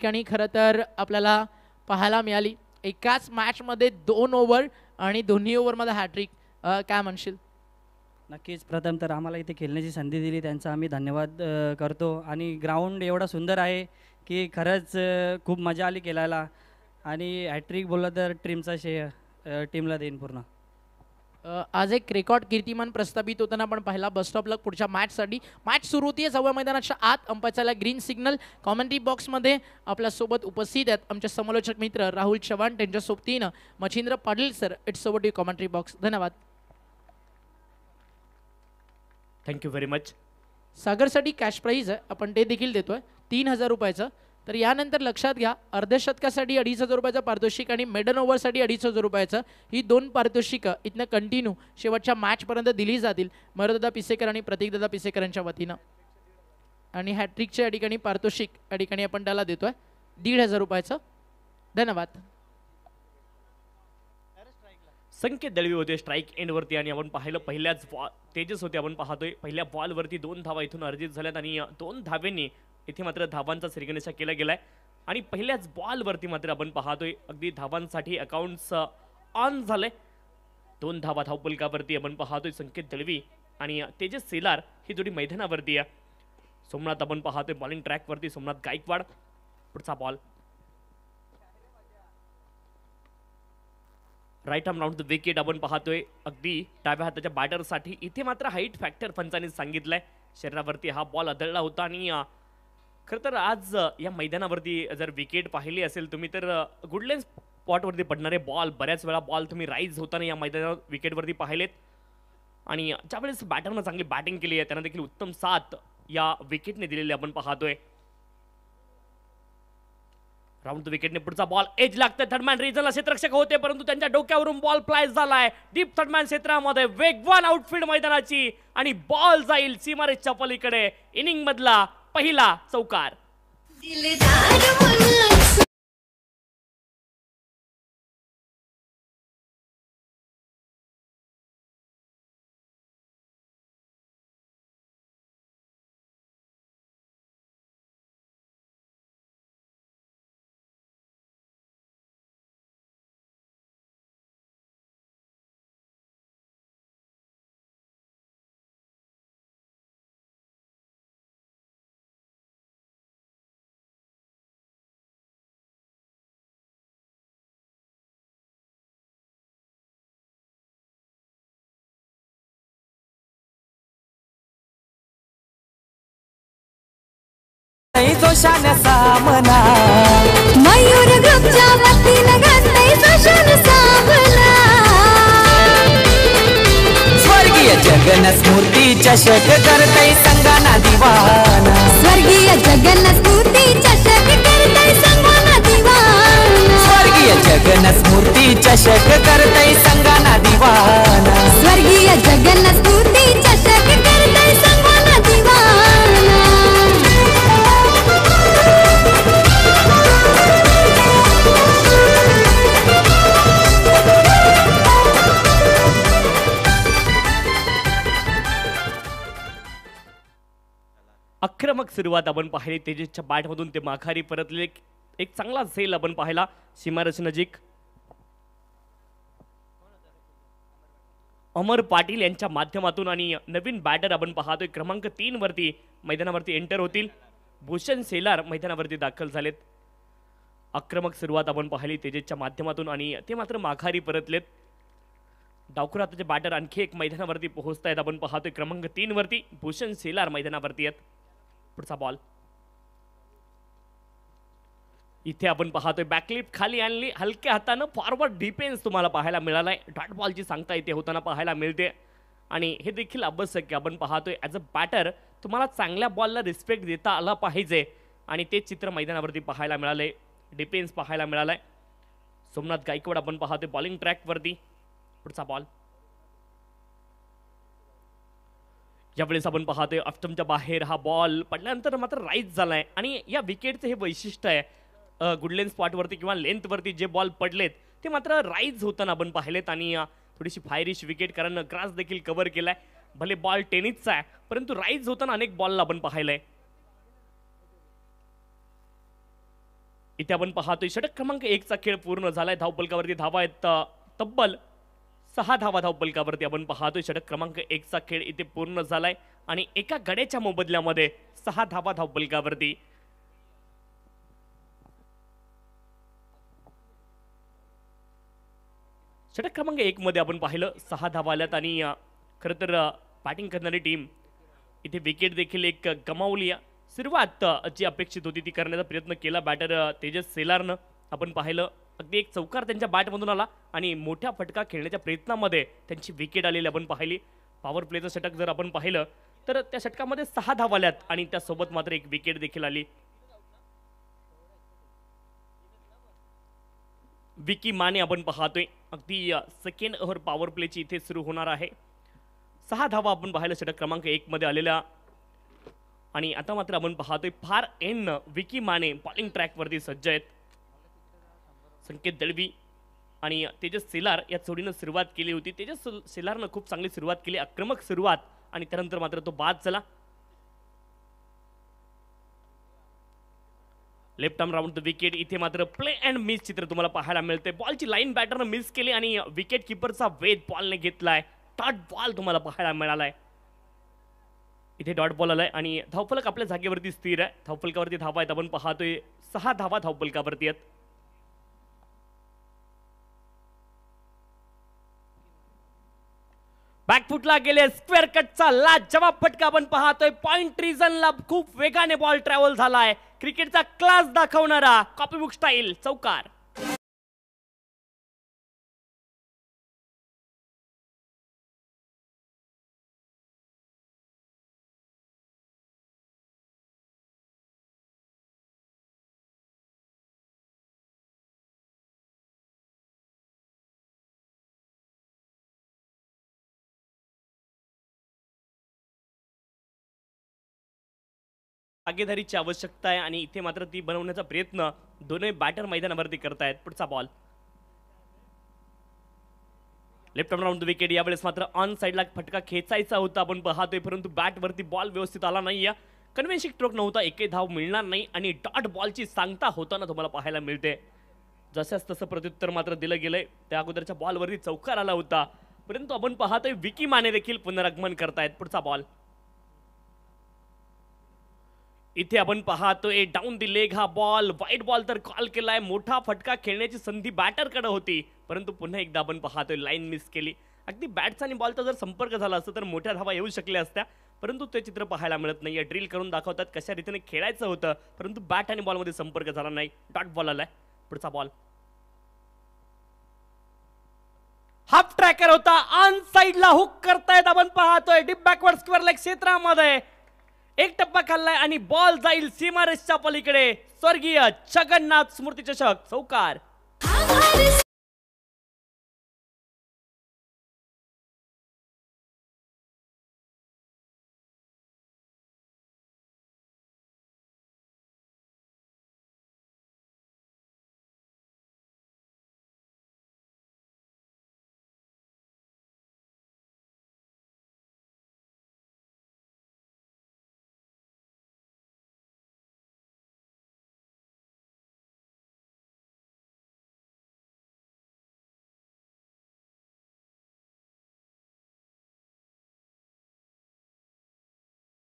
ठिकाणी खरं तर आपल्याला पाहायला मिळाली एकाच मॅचमध्ये 2 ओव्हर आणि दोन्ही ओव्हरमध्ये हॅट्रिक. काय म्हणशील? नक्कीच प्रथम तर आम्हाला इथे खेळण्याची संधी दिली त्यांचा आम्ही धन्यवाद करतो. आणि ग्राउंड एवढा सुंदर आहे की खरंच खूप मजा आली खेळायला. आणि हॅट्रिक बोललं तर टीमचा श्रेय टीमला देईन पूर्ण. आज एक रेकॉर्ड कीर्तिमान प्रस्थापित होताना आपण पाहिला. बस स्टॉपला पुढच्या मॅचसाठी मॅच सुरू होती सव्वा मैदानाच्या आत. अंपायरला ग्रीन सिग्नल. कॉमेंट्री बॉक्समध्ये आपल्यासोबत उपस्थित आहेत आमचे समालोचक मित्र राहुल चव्हाण, त्यांच्या सोबतीनं Machhindra Patil sir. It's over to commentary box. धन्यवाद. Thank you very much. सागरसाठी कॅश प्राईज आहे, आपण ते देखील देतोय 3000 रुपयाचं. तर यानंतर लक्षात घ्या, अर्ध्या शतकासाठी 2500 रुपयाचं पारितोषिक आणि मेडन ओव्हरसाठी 2500 रुपयाचं. ही 2 पारितोषिकं इथनं कंटिन्यू शेवटच्या मॅचपर्यंत दिली जातील मरुदादा पिसेकर आणि प्रतीकदादा पिसेकर यांच्या वतीनं. आणि हॅट्रिकच्या या ठिकाणी पारितोषिक या ठिकाणी आपण त्याला देतोय 1500 रुपयाचं. धन्यवाद. संकेत दळवी होते स्ट्राईक एंडवरती आणि आपण पाहिलं पहिल्याच तेजस होते. आपण पाहतोय पहिल्या बॉलवरती 2 धावा इथून अर्जित झाल्यात आणि 2 धावेंनी इथे मात्र धावांचा श्रीगणेशा केला गेलाय. आणि पहिल्याच बॉलवरती मात्र आपण पाहतोय अगदी धावांसाठी अकाउंट्स ऑन झाले. 2 धावा धावपलकावरती आपण पाहतोय संकेत दळवी आणि तेजस सेलार ही जोडी मैदानावरती आहे. सोमनाथ आपण पाहतोय बॉलिंग ट्रॅकवरती. सोमनाथ गायकवाड पुढचा ball right arm round the wicket. आपण पाहतोय अगदी डाव्या हाताच्या बॅटरसाठी इथे मात्र हाईट फॅक्टर पंचांनी सांगितलंय. शरीरावरती हा बॉल आदळला होता आणि खरं तर आज या मैदानावरती जर विकेट पाहिली असेल तुम्ही तर गुडलेन स्पॉटवरती पडणारे बॉल बऱ्याच वेळा बॉल तुम्ही राईज होताना या मैदानावर विकेटवरती पाहिलेत. आणि ज्यावेळेस बॅटरनं चांगली बॅटिंग केली आहे त्यांना देखील उत्तम साथ या विकेटने दिलेली आपण पाहतोय. राऊंड द विकेटने पुढचा बॉल एज लागतोय. थर्डमॅन रिजनला क्षेत्ररक्षक होते परंतु त्यांच्या डोक्यावरून बॉल फ्लाय झालाय डीप थर्डमॅन क्षेत्रामध्ये. वेगवान आउटफील्ड मैदानाची आणि बॉल जाईल सीमारेषच्या पलीकडे. इनिंग मधला पहिला चौकार. जोशाने सामना मयूर ग्रुपच्या वतीनं गाजतंय जोशाने सामना. स्वर्गीय जगन्नस्मूर्ती चषक करतय संगाना दिवाना. स्वर्गीय जगन्नस्मूर्ती चषक करतय संगाना दिवाना. स्वर्गीय जगन्नस्मूर्ती चषक करतय संगाना दिवाना. स्वर्गीय जगन्नस्मूर्ती चषक करतय संगाना दिवाना. आक्रमक सुरुवात आपण पाहिली तेजसच्या बॅटमधून. ते माघारी परतले. एक चांगला झेल आपण पाहिला सीमारेष नजीक. अमर पाटील यांच्या माध्यमातून आणि नवीन बॅटर आपण पाहतोय क्रमांक 3 वरती मैदानावरती एंटर होतील. भूषण सेलार मैदानावरती दाखल झालेत. आक्रमक सुरुवात आपण पाहिली तेजसच्या माध्यमातून आणि ते मात्र माघारी परतलेत. डावखुराताचे बॅटर आणखी एक मैदानावरती पोहोचतायत. आपण पाहतोय क्रमांक 3 वरती भूषण सेलार मैदानावरती आहेत. पुढचा बॉल इथे आपण पाहतोय बॅकलिप खाली आणली हलक्या हातानं. फॉरवर्ड डिफेन्स तुम्हाला पाहायला मिळालाय. डॉट बॉलची सांगता इथे होताना पाहायला मिळते आणि हे देखील आवश्यक. आपण पाहतोय ॲज अ बॅटर तुम्हाला चांगल्या बॉलला रिस्पेक्ट देता आला पाहिजे आणि ते चित्र मैदानावरती पाहायला मिळालंय. डिफेन्स पाहायला मिळालाय. सोमनाथ गायकवाड आपण पाहतोय बॉलिंग ट्रॅकवरती. पुढचा बॉल यावेळेस आपण पाहतोय ऑफ्टमच्या बाहेर हा बॉल पडल्यानंतर मात्र राईज झालाय. आणि या विकेटचं हे वैशिष्ट्य आहे. गुडलेन स्पॉटवरती किंवा लेंथवरती जे बॉल पडलेत ते मात्र राईज होताना आपण पाहिलेत आणि थोडीशी फायरिश विकेट कारण ग्रास देखील कव्हर केलाय. भले बॉल टेनिसचा आहे परंतु राईज होताना अनेक बॉलला आपण पाहिलंय. इथे आपण पाहतोय षटक क्रमांक 1चा खेळ पूर्ण झालाय. धावफलकावरती धावा आहेत तब्बल 6 धावा धावफलकावरती आपण पाहतोय. षटक क्रमांक 1चा खेळ इथे पूर्ण झालाय आणि एका गड्याच्या मोबदल्यामध्ये 6 धावा धावफलकावरती. षटक क्रमांक 1 मध्ये आपण पाहिलं 6 धावा आल्यात आणि खरं तर बॅटिंग करणारी टीम इथे विकेट देखील एक गमावली. सुरुवात जी अपेक्षित होती ती करण्याचा प्रयत्न केला बॅटर तेजस सेलारनं. आपण पाहिलं अगदी एक चौकार त्यांच्या बॅटमधून आला आणि मोठ्या फटका खेळण्याच्या प्रयत्नामध्ये त्यांची विकेट आलेली आपण पाहिली. पॉवर प्लेचं षटक जर आपण पाहिलं तर त्या षटकामध्ये 6 धावा आल्यात आणि त्यासोबत मात्र एक विकेट देखील आली. विकी माने आपण पाहतोय अगदी सेकंड ओव्हर पॉवर प्लेची इथे सुरू होणार आहे. 6 धावा आपण पाहिलं षटक क्रमांक 1 मध्ये आलेल्या आणि आता मात्र आपण पाहतोय far and Vicky Mane bowling ट्रॅकवरती सज्ज आहेत. संकेत दळवी आणि तेजस सेलार या जोडीनं सुरुवात केली होती. तेजस सेलारनं खूप चांगली सुरुवात केली, आक्रमक सुरुवात, आणि त्यानंतर मात्र तो बाद झाला. Left arm round the wicket. इथे मात्र प्ले अँड मिस चित्र तुम्हाला पाहायला मिळते. बॉलची लाईन बॅटरनं मिस केली आणि विकेट किपरचा वेध बॉलने घेतलाय. डॉट बॉल तुम्हाला पाहायला मिळालाय. इथे डॉट बॉल आलाय आणि धावफलक आपल्या जागेवरती स्थिर आहे. धावफलकावरती धावा आहेत आपण पाहतोय 6 धावा धावफलकावरती आहेत. बॅकफुटला गेले स्क्वेअर कटचा लाजवाब फटका आपण पाहतोय. पॉइंट रिजनला खूप वेगाने बॉल ट्रॅव्हल झालाय. क्रिकेटचा क्लास दाखवणारा कॉपीबुक स्टाईल चौकार. भागीदारीची आवश्यकता आहे आणि इथे मात्र ती बनवण्याचा प्रयत्न दोन्ही बॅटर मैदानावरती करतायत. पुढचा ball left arm round the wicket. यावेळेस मात्र ऑन साइडला फटका खेचायचा होता आपण पाहतोय, परंतु बॅटवरती बॉल व्यवस्थित आला नाहीये. कन्व्हेन्सिंग स्ट्रोक नव्हता, एकही धाव मिळणार नाही आणि डॉट बॉलची सांगता होताना तुम्हाला पाहायला मिळते. जसंच तसं प्रत्युत्तर मात्र दिलं गेलंय. त्या अगोदरच्या बॉलवरती चौकार आला होता, परंतु आपण पाहतोय विकी माने देखील पुनरागमन करतायत. पुढचा बॉल इथे आपण पाहतोय डाऊन दी लेग. हा बॉल वाईट बॉल तर कॉल केलाय. मोठा फटका खेळण्याची संधी बॅटरकडे होती, परंतु पुन्हा एकदा आपण पाहतोय लाईन मिस केली. अगदी बॅटचा आणि बॉलचा जर संपर्क झाला असता तर मोठ्या धावा येऊ शकल्या असत्या, परंतु ते चित्र पाहायला मिळत नाहीये. ड्रिल करून दाखवतात कशा रीतीने खेळायचं होतं, परंतु बॅट आणि बॉलमध्ये संपर्क झाला नाही. डॉट बॉल आलाय. पुढचा बॉल हाफ ट्रॅकर होता, ऑन साइडला हुक करतायत आपण पाहतोय. डीप बॅकवर्ड स्क्वेअर लेग क्षेत्रामध्ये एक टप्पा खाल्लाय आणि बॉल जाईल सीमारेषच्या पलीकडे. स्वर्गीय जगन्नाथ स्मृती चषक चौकार.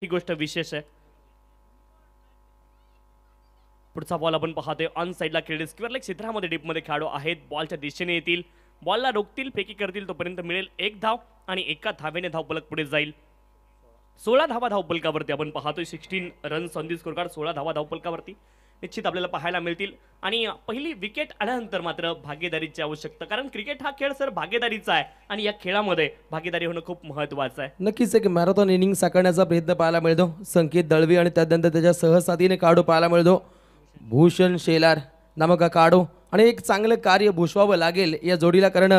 ही गोष्ट विशेष आहे. पुढचा बॉल आपण पाहतोय ऑन साइडला खेळले स्क्वेअर लेग क्षेत्रामध्ये डीपमध्ये खेळाडू आहेत. बॉलच्या दिशेने येतील, बॉलला रोखतील, फेकी करतील, तोपर्यंत मिळेल 1 धाव आणि एका धावेने धावफलक पुढे जाईल. 16 धावा धावफलकावरती आपण पाहतोय. 16 runs on the score card. 16 धावा धावफलकावरती निश्चित आपल्याला पाहायला मिळतील. आणि पहिली विकेट आल्यानंतर मात्र भागीदारीची आवश्यकता, कारण क्रिकेट हा खेळ सर भागीदारीचा आहे आणि या खेळामध्ये भागीदारी होणं खूप महत्त्वाचं आहे. नक्कीच एक मॅरेथॉन इनिंग साकारण्याचा प्रयत्न पाहायला मिळतो. संकेत दळवी आणि त्यानंतर त्याच्या सहसाथीने काढू पाहायला मिळतो. भूषण शेलार नामक काढू आणि एक चांगलं कार्य भूषवावं लागेल या जोडीला, कारण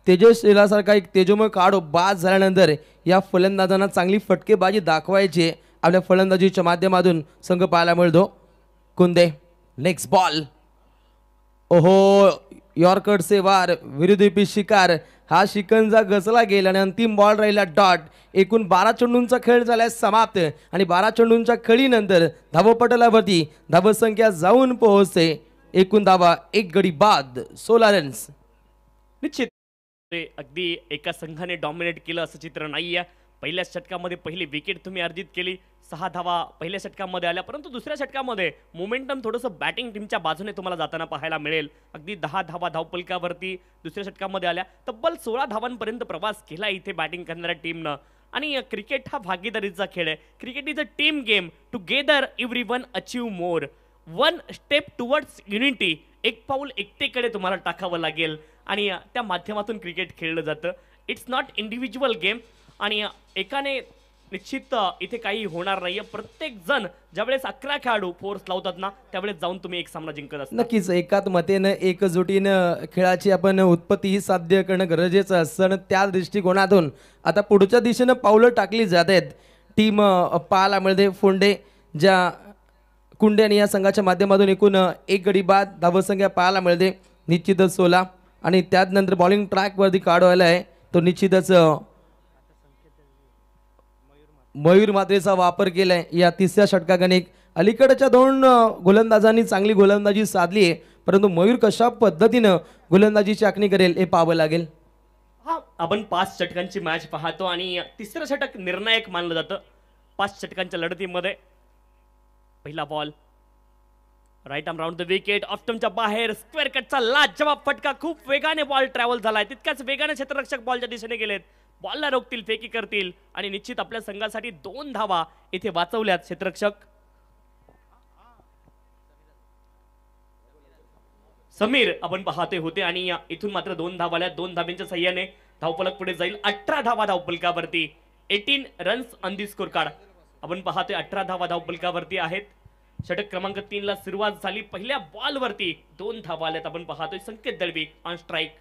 तेजस शेलारसारखा एक तेजोमय काढू बाद झाल्यानंतर या फलंदाजांना चांगली फटकेबाजी दाखवायची आपल्या फलंदाजीच्या माध्यमातून संघ पाहायला मिळतो. कुंदे नेक्स्ट बॉल. ओहो, यॉर्कर से वार विरुद्ध शिकार. हा शिकंजा गचला गेला आणि अंतिम बॉल राहिला डॉट. एकूण 12 चेंडूंचा खेळ झालाय समाप्त आणि 12 चेंडूंच्या खेळीनंतर धावपटलावरती धावसंख्या जाऊन पोहोचते एकूण धावा 1 गडी बाद 16 रन्स. निश्चित ते अगदी एका संघाने डॉमिनेट केलं असं चित्र नाहीये. पहिल्या षटकामध्ये पहिली विकेट तुम्ही अर्जित केली, 6 धावा पहिल्या षटकामध्ये आल्या, परंतु दुसऱ्या षटकामध्ये मोमेंटम थोडंसं बॅटिंग टीमच्या बाजूने तुम्हाला जाताना पाहायला मिळेल. अगदी 10 धावा धावपलकावरती दुसऱ्या षटकामध्ये आल्या, तब्बल 16 धावांपर्यंत प्रवास केला इथे बॅटिंग करणाऱ्या टीमनं. आणि क्रिकेट हा भागीदारीचा खेळ आहे. Cricket is a team game. Together everyone achieve more. One step towards unity. एक पाऊल एकटेकडे तुम्हाला टाकावं लागेल आणि त्या माध्यमातून क्रिकेट खेळलं जातं. इट्स नॉट इंडिव्हिज्युअल गेम आणि एकाने निश्चित इथे काही होणार नाहीये. प्रत्येक जण ज्यावेळेस 11 खेळाडू फोर्स लावतात ना, त्यावेळेस जाऊन तुम्ही एक सामना जिंकत असता. नक्कीच एकाच मतेनं एकजुटीनं खेळाची आपण उत्पत्ती ही साध्य करणं गरजेचं असतं आणि त्या दृष्टिकोनातून आता पुढच्या दिशेनं पावलं टाकली जात आहेत. टीम पाहायला मिळते फोंडे ज्या कुंडे आणि या संघाच्या माध्यमातून एकूण 1 गडी बाद धावसंख्या पाहायला मिळते निश्चितच 16 आणि त्यानंतर बॉलिंग ट्रॅकवरती काढवायला आहे तो निश्चितच मयूर मात्रेचा वापर केलाय. या तिसऱ्या षटकाने अलीकडच्या 2 गोलंदाजांनी चांगली गोलंदाजी साधली आहे, परंतु मयूर कशा पद्धतीनं गोलंदाजीची आखणी करेल हे पाहावं लागेल. हा, आपण 5 षटकांची मॅच पाहतो आणि तिसरं षटक निर्णायक मानलं जातं 5 षटकांच्या लढतीमध्ये. पहिला ball right arm round the wicket, off स्टंपच्या बाहेर स्क्वेअर कटचा लाजवाब फटका. खूप वेगाने बॉल ट्रॅव्हल झालाय, तितक्याच वेगाने क्षेत्ररक्षक बॉलच्या दिशेने गेलेत. बॉलला रोखतील, फेकी करतील आणि निश्चित आपल्या संघासाठी 2 धावा इथे वाचवल्यात क्षेत्ररक्षक. समीर आपण पाहते होते आणि इथून मात्र 2 धावा आल्या. 2 धाब्यांच्या सहाय्याने धावफलक पुढे जाईल. 18 धावा धावफलकावरती, 18 runs on the score card. आपण पाहतोय 18 धावा धावफलकावरती आहेत. षटक क्रमांक 3 ला सुरुवात झाली. पहिल्या बॉलवरती 2 धावा आल्यात. आपण पाहतोय Sanket Dalvi on strike.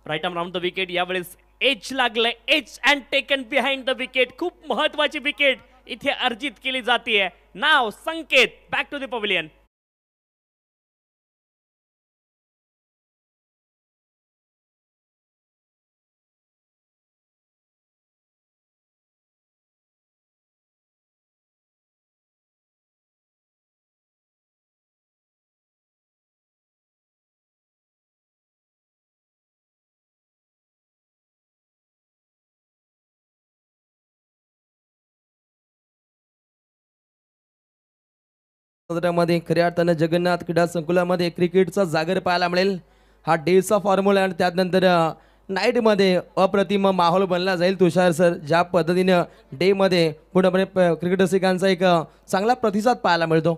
Right arm round the wicket, यावेळेस एज लागलंय. Edge and taken behind the wicket. खूप महत्वाची विकेट इथे अर्जित केली जाते. नाव Sanket back to the pavilion. मध्ये खऱ्या अर्थानं जगन्नाथ क्रीडा संकुलामध्ये क्रिकेटचा जागर पाहायला मिळेल. हा डेचा फॉर्म्युला आणि त्यानंतर नाईटमध्ये अप्रतिम माहोल बनला जाईल. तुषार सर ज्या पद्धतीनं डेमध्ये पूर्णपणे क्रिकेट रसिकांचा एक चांगला प्रतिसाद पाहायला मिळतो.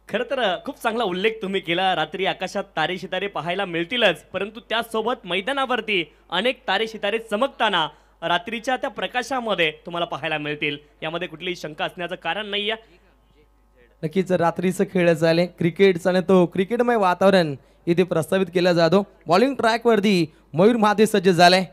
खरं तर खूप चांगला उल्लेख तुम्ही केला. रात्री आकाशात तारे सितारे पाहायला मिळतीलच, परंतु त्यासोबत मैदानावरती अनेक तारे सितारे चमकताना रात्रीच्या त्या प्रकाशामध्ये तुम्हाला पाहायला मिळतील. यामध्ये कुठलीही शंका असण्याचं कारण नाहीये. नक्कीच रात्रीचं खेळ झाले क्रिकेटचा आणि तो क्रिकेटमय वातावरण इथे प्रस्तावित केला जातो. बॉलिंग ट्रॅकवरती मयूर महाते सज्ज झालाय.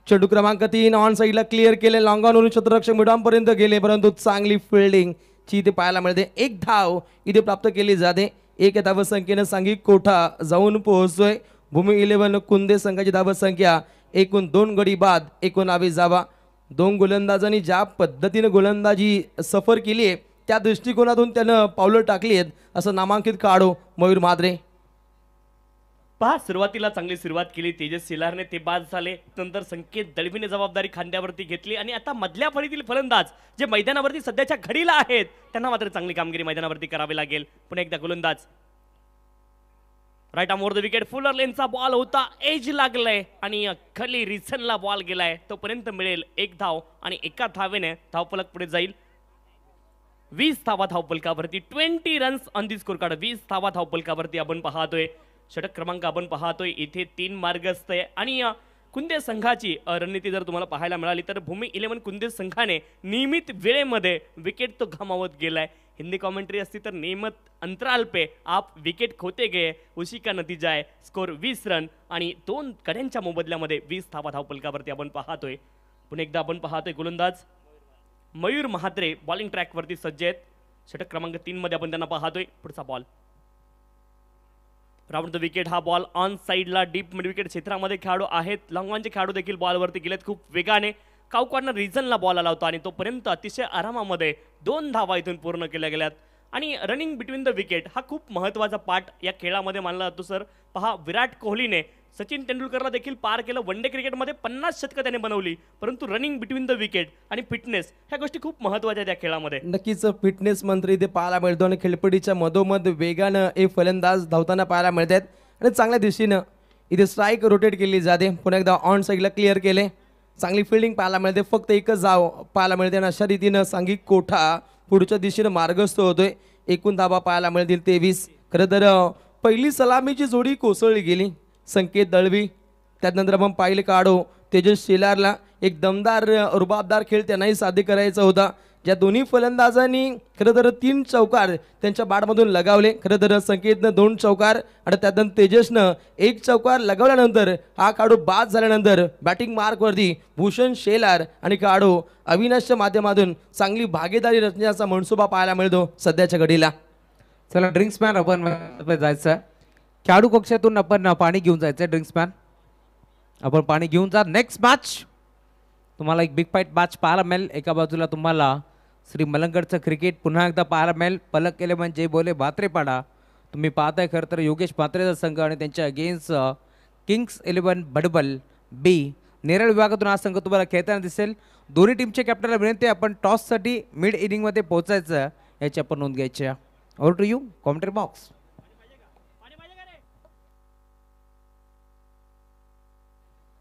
चेंडू क्रमांक 3 ऑन साईडला क्लिअर केले. लॉंग ऑन क्षेत्ररक्षक मिडॉनपर्यंत गेले, परंतु चांगली फिल्डिंग ची इथे पाहायला मिळते. 1 धाव इथे प्राप्त केली जाते. 1 धावसंख्येनं सांघिक कोठा जाऊन पोहोचतोय. भूमी 11 कुंदे संघाची धावसंख्या एकूण 2 गडी बाद 19 धावा. 2 गोलंदाजांनी ज्या पद्धतीने गोलंदाजी सफर केली आहे त्या दृष्टिकोनातून त्यानं पावलं टाकली आहेत असं नामांकित काढो मयूर म्हात्रे. पहा, सुरुवातीला चांगली सुरुवात केली तेजस शेलारने, ते बाद झाले. नंतर संकेत दळवीने जबाबदारी खांद्यावरती घेतली आणि आता मधल्या फळीतील फलंदाज जे मैदानावरती सध्याच्या घडीला आहेत त्यांना मात्र चांगली कामगिरी मैदानावरती करावी लागेल. पुन्हा एकदा गोलंदाज right arm over the wicket. Fuller लेनचा बॉल होता, एज लागलाय आणि खाली रिसनला बॉल गेलाय. तोपर्यंत मिळेल 1 धाव आणि 1 धावेने धावफलक पुढे जाईल. 20 धावा धावफलकावरती, 20 runs on the score card. 20 धावा धावफलकावरती आपण पाहतोय. षटक क्रमांक आपण पाहतोय इथे 3 मार्गस्थ आहे आणि कुंदे संघाची रणनीती जर तुम्हाला पाहायला मिळाली तर भूमी 11 कुंदे संघाने नियमित वेळेमध्ये विकेट तो गमावत गेलाय. हिंदी कॉमेंट्री असती तर नियमित अंतराल पे आप विकेट खोते गए, उसी का नतीजा आहे. स्कोर 20 रन आणि 2 कड्यांच्या मोबदल्यामध्ये 20 धावा धावफलकावरती आपण पाहतोय. पुन्हा एकदा आपण पाहतोय गोलंदाज मयूर महात्रे बॉलिंग ट्रॅकवरती सज्ज आहेत. षटक क्रमांक 3 मध्ये आपण त्यांना पाहतोय. पुढचा बॉल राऊंड द विकेट. हा बॉल ऑन साईडला डीप मिड विकेट क्षेत्रामध्ये खेळाडू आहेत. लॉंग ऑनचे खेळाडू देखील बॉलवरती गेलेत खूप वेगाने. काऊ कॉर्नर रिजनला बॉल आला होता आणि तोपर्यंत अतिशय आरामामध्ये 2 धावा इथून पूर्ण केल्या गेल्यात. आणि रनिंग बिटवीन द विकेट हा खूप महत्त्वाचा पार्ट या खेळामध्ये मानला जातो सर. पहा, विराट कोहलीने सचिन तेंडुलकरला देखील पार केलं. वन डे क्रिकेटमध्ये 50 शतकं त्याने बनवली, परंतु रनिंग बिटवीन द विकेट आणि फिटनेस ह्या गोष्टी खूप महत्त्वाच्या आहेत या खेळामध्ये. नक्कीच फिटनेस मंत्री इथे पाहायला मिळतो आणि खेळपट्टीच्या मधोमध वेगानं एक फलंदाज धावताना पाहायला मिळतात आणि चांगल्या दिशेनं इथे स्ट्राईक रोटेट केली जाते. पुन्हा एकदा ऑन साईडला क्लिअर केले. चांगली फिल्डिंग पाहायला मिळते. फक्त एकच जाव पाहायला मिळते आणि अशा रीतीनं सांघिक कोठा पुढच्या दिशेनं मार्गस्थ होतोय. एकूण धाबा पाहायला मिळतील 23. खरं तर पहिली सलामीची जोडी कोसळली गेली. संकेत दळवी, त्यानंतर आपण पाहिले काढो तेजस शेलारला एक दमदार रुबाबदार खेळ त्यांनाही साध्य करायचा होता. ज्या दोन्ही फलंदाजांनी खरं तर 3 चौकार त्यांच्या बॅटमधून लगावले. खरं तर संकेतनं 2 चौकार आणि त्यानंतर तेजसनं 1 चौकार लगावल्यानंतर हा काढू बाद झाल्यानंतर बॅटिंग मार्कवरती भूषण शेलार आणि काढू अविनाशच्या माध्यमातून चांगली भागीदारी रचण्याचा मनसुबा पाहायला मिळतो सध्याच्या घडीला. चला ड्रिंक्समॅन आपण जायचं. खेळाडू कक्षातून आपण पाणी घेऊन जायचं. ड्रिंक्समॅन आपण पाणी घेऊन जा. नेक्स्ट मॅच तुम्हाला एक बिग फाईट मॅच पाहायला मिळेल. एका बाजूला तुम्हाला श्री मलंगडचं क्रिकेट पुन्हा एकदा पाहायला मिळेल. पलक इलेव्हन जय बोले भात्रेपाडा तुम्ही पाहताय. खरं तर योगेश भात्रेचा संघ आणि त्यांच्या अगेन्स्ट किंग्स 11 बडबल बी नेरळ विभागातून हा संघ तुम्हाला खेळताना दिसेल. दोन्ही टीमच्या कॅप्टनला विनंती आपण टॉससाठी मिड इनिंगमध्ये पोहोचायचं याची आपण नोंद घ्यायची. Over to you commentary box.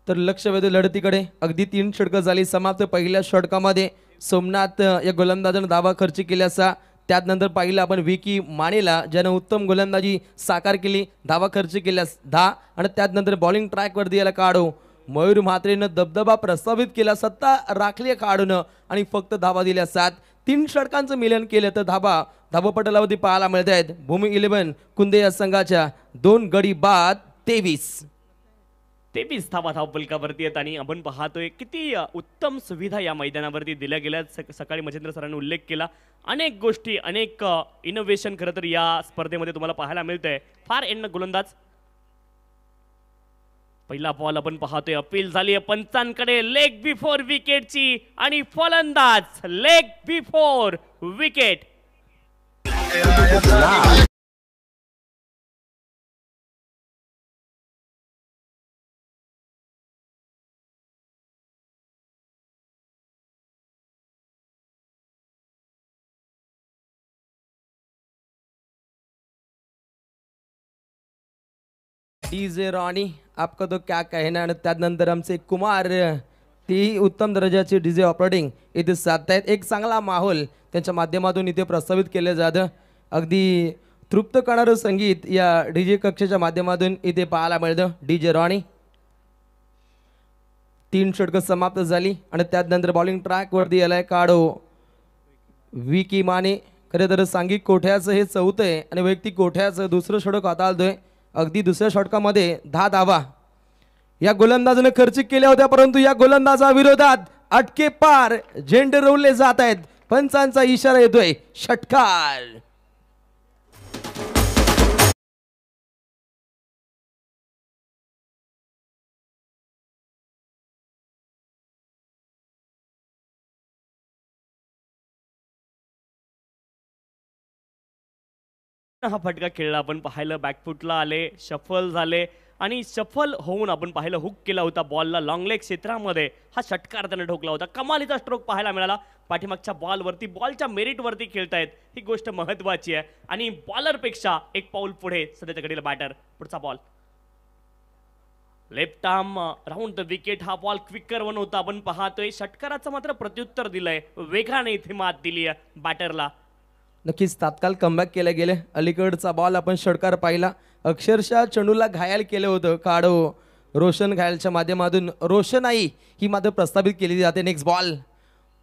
तर लक्ष वेधून लढतीकडे अगदी 3 षटकं झाली समाप्त. पहिल्या षटकामध्ये सोमनाथ या गोलंदाजानं धावा खर्च केल्याचा त्यानंतर पाहिलं आपण विकी मानेला ज्यानं उत्तम गोलंदाजी साकार केली. धावा खर्च केल्यास 10 आणि त्यानंतर बॉलिंग ट्रॅकवरती याला काढू मयूर म्हात्रेनं दबदबा प्रस्तावित केला. सत्ता राखली काढून आणि फक्त धावा दिल्या 7. 3 षटकांचं मिलन केलं तर धावपटलावरती पाहायला मिळत आहेत. भूमी 11 कुंदे या संघाच्या 2 गडी बाद 23. 23 धावा धावपलकावरती आहेत आणि आपण पाहतोय किती उत्तम सुविधा या मैदानावरती दिल्या गेल्या. सकाळी मच्छिंद्र सरांनी उल्लेख केला. अनेक गोष्टी, अनेक इनोव्हेशन खरं तर या स्पर्धेमध्ये तुम्हाला पाहायला मिळतंय. फार एंड गोलंदाज. पहिला बॉल आपण पाहतोय. अपील झाली पंचांकडे लेग बिफोर विकेटची आणि फलंदाज leg before wicket. DJ Ronnie आपका तो क्या कहना. आणि त्यानंतर आमचे कुमार ती उत्तम दर्जाची डीजे ऑपरेटिंग इथे साधतायत. एक चांगला माहोल त्यांच्या माध्यमातून इथे प्रस्तावित केलं जातं. अगदी तृप्त करणारं संगीत या डीजे कक्षेच्या माध्यमातून इथे पाहायला मिळतं. डीजे रॉनी 3 षटकं समाप्त झाली आणि त्यानंतर बॉलिंग ट्रॅकवरती याला काढो विकी माने. खरं तर सांघिक कोठ्याचं हे 4थं आहे आणि वैयक्तिक कोठ्याचं 2रं षटक हाताळतोय. अगदी 2ऱ्या षटकामध्ये 10 धावा या गोलंदाजाने खर्च केल्या होत्या, परंतु या गोलंदाजाविरोधात अटके पार झेंडे रोवले जात आहेत. पंचांचा इशारा येतोय षटकार. हा फटका खेळला आपण पाहिलं. बॅकफुटला आले, शफल झाले आणि शफल होऊन आपण पाहिलं हुक केला होता बॉलला लॉंग लेग क्षेत्रामध्ये. हा षटकार त्याने ठोकला होता. कमालीचा स्ट्रोक पाहायला मिळाला. पाठीमागच्या बॉलवरती बॉलच्या मेरिटवरती खेळतायत ही गोष्ट महत्वाची आहे आणि बॉलरपेक्षा एक पाऊल पुढे सध्याच्या घडीला बॅटर. पुढचा ball left arm round the wicket. हा बॉल क्विकर वन होता. आपण पाहतोय षटकाराचं मात्र प्रत्युत्तर दिलंय. वेगाने इथे मात दिली आहे बॅटरला. नक्कीच तात्काळ कमबॅक केलं गेलं. अलीकडचा बॉल आपण षटकार पाहिला. अक्षरशः चेंडूला घायल केलं होतं. काढो रोशन घायलच्या माध्यमातून रोशनाई ही मात्र प्रस्तावित केली जाते. Next ball.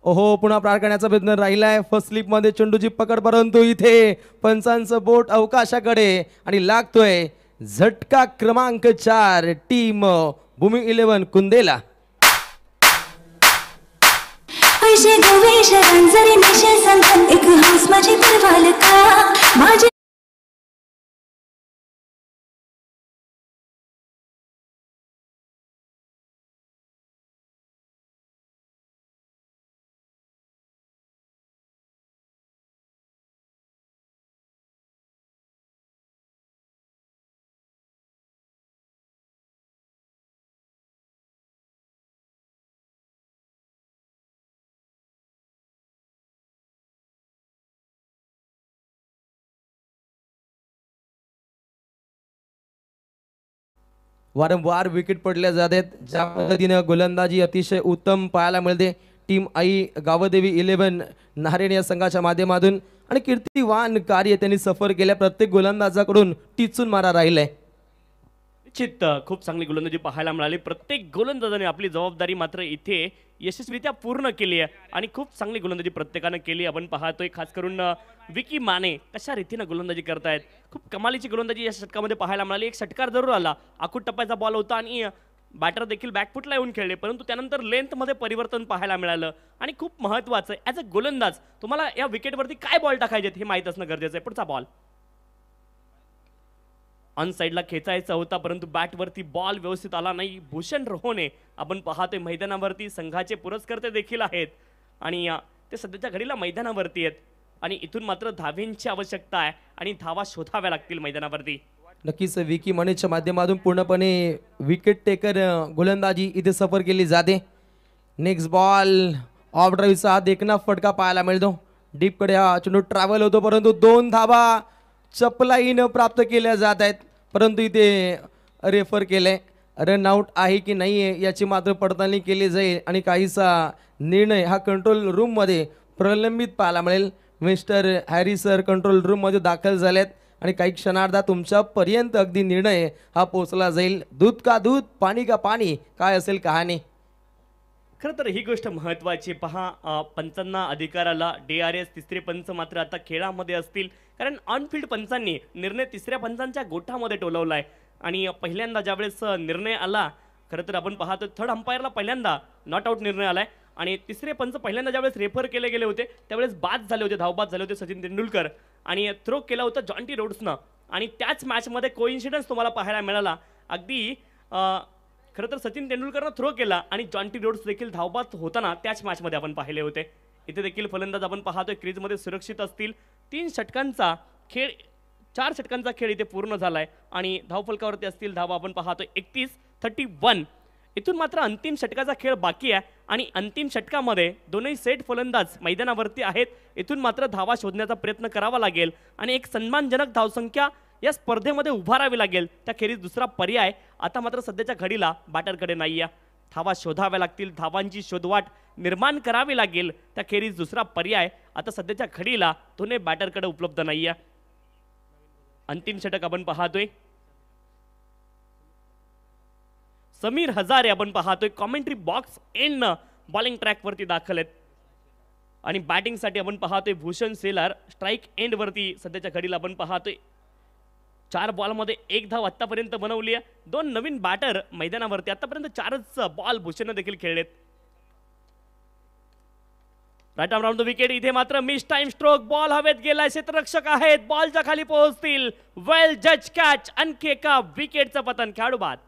ओहो पुन्हा पार करण्याचा प्रयत्न राहिलाय. फर्स्ट स्लिपमध्ये चेंडूची पकड, परंतु इथे पंचांचं बोट अवकाशाकडे आणि लागतोय झटका क्रमांक 4 टीम भूमी 11 कुंदेला. पैसे गवेश रंजरी निशे संत एक हौस माझी परवाल का माझे वारंवार विकेट पडल्या जात आहेत. ज्या पद्धतीनं गोलंदाजी अतिशय उत्तम पाहायला मिळते टीम आई गावदेवी 11 नारायण या संघाच्या माध्यमातून आणि कीर्तिवान कार्य त्यांनी सफर केल्या. प्रत्येक गोलंदाजाकडून टिचून मारा राहिलाय. निश्चित खूप चांगली गोलंदाजी पाहायला मिळाली. प्रत्येक गोलंदाजाने आपली जबाबदारी मात्र इथे यशस्वीरित्या पूर्ण केली आहे आणि खूप चांगली गोलंदाजी प्रत्येकानं केली. आपण पाहतोय खास करून विकी माने कशा रीतीनं गोलंदाजी करतायत. खूप कमालीची गोलंदाजी या षटकामध्ये पाहायला मिळाली. एक षटकार जरूर आला, आखूट टप्प्याचा बॉल होता आणि बॅटर देखील बॅकफुटला येऊन खेळले, परंतु त्यानंतर लेंथमध्ये परिवर्तन पाहायला मिळालं. आणि खूप महत्त्वाचं ॲज अ गोलंदाज तुम्हाला या विकेटवरती काय बॉल टाकायचे हे माहीत असणं गरजेचं आहे. पुढचा बॉल ऑन साईडला खेचायचा होता, परंतु बॅटवरती बॉल व्यवस्थित आला नाही. भूषण रोहने आपण पाहतोय मैदानावरती संघाचे पुरस्कर्ते देखील आहेत आणि ते सध्याच्या घडीला मैदानावरती आहेत आणि इथून मात्र धावेंची आवश्यकता आहे आणि धावा शोधाव्या लागतील मैदानावरती. नक्कीच विकी मनेच्या माध्यमातून पूर्णपणे विकेट टेकर गोलंदाजी इथे सफर केली जाते. नेक्स्ट बॉल ऑफ ड्राईव्हचा देखना फटका पाहायला मिळतो. डीपकडे हा चेंडू ट्रॅव्हल होतो, परंतु 2 धावा चपलाईनं प्राप्त केल्या जात आहेत. परंतु इथे रेफर केलंय. रन आउट आहे की नाही आहे याची मात्र पडताळणी केली जाईल आणि काहीसा निर्णय हा कंट्रोल रूममध्ये प्रलंबित पाहायला मिळेल. मिस्टर हॅरी सर कंट्रोल रूममध्ये दाखल झालेत आणि काही क्षणार्धात तुमच्यापर्यंत अगदी निर्णय हा पोचला जाईल. दूध का दूध, पाणी का पाणी, काय असेल कहाणी. खरं तर ही गोष्ट महत्त्वाची. पहा पंचांना अधिकाराला DRS तिसरे पंच मात्र आता खेळामध्ये असतील, कारण ऑनफिल्ड पंचांनी निर्णय तिसऱ्या पंचांच्या गोठामध्ये टोलवलाय आणि पहिल्यांदा ज्यावेळेस निर्णय आला, खरं तर आपण पाहतो थर्ड अंपायरला पहिल्यांदा नॉट आऊट निर्णय आलाय आणि तिसरे पंच पहिल्यांदा ज्यावेळेस रेफर केले गेले होते त्यावेळेस बाद झाले होते, धावबाद झाले होते सचिन तेंडुलकर आणि थ्रो केला होता जॉन्टी रोड्सनं आणि त्याच मॅचमध्ये कोइन्सिडन्स तुम्हाला पाहायला मिळाला. अगदी खरं तर सचिन तेंडुलकरनं थ्रो केला आणि जॉन्टी रोड्स देखील धावबाद होताना त्याच मॅचमध्ये आपण पाहिले होते. इथे देखील फलंदाज आपण पाहतोय क्रीजमध्ये सुरक्षित असतील. 4 षटकांचा खेळ इथे पूर्ण झालाय आणि धावफलकावरती असतील धावा आपण पाहतोय 31-31. इथून मात्र अंतिम षटकाचा खेळ बाकी आहे आणि अंतिम षटकामध्ये दोन्ही सेट फलंदाज मैदानावरती आहेत. इथून मात्र धावा शोधण्याचा प्रयत्न करावा लागेल आणि एक सन्मानजनक धावसंख्या या स्पर्धेमध्ये उभारावी लागेल. त्याखेरीज दुसरा पर्याय आता मात्र सध्याच्या घडीला बॅटरकडे नाही आहे. धावा शोधाव्या लागतील, धावांची शोधवाट निर्माण करावी लागेल. त्याखेरीज दुसरा पर्याय आता सध्याच्या घडीला दोन्ही बॅटरकडे उपलब्ध नाही आहे. अंतिम षटक आपण पाहतोय. समीर हजारे आपण पाहतोय कॉमेंट्री बॉक्स एंड बॉलिंग ट्रॅकवरती दाखल आहेत आणि बॅटिंगसाठी आपण पाहतोय भूषण सेलार स्ट्राईक एंडवरती सध्याच्या घडीला आपण पाहतोय. 4 बॉलमध्ये 1 धाव आतापर्यंत बनवली आहे. 2 नवीन बॅटर मैदानावरती आतापर्यंत 4च बॉल भूषणने देखील खेळलेत. Right arm round the wicket. इथे मात्र मिस टाइम स्ट्रोक, बॉल हवेत गेलाय, क्षेत्ररक्षक आहेत, बॉलच्या खाली पोहोचतील. वेल जज कॅच, आणखी एका विकेटचं पतन, खेळाडू बाद.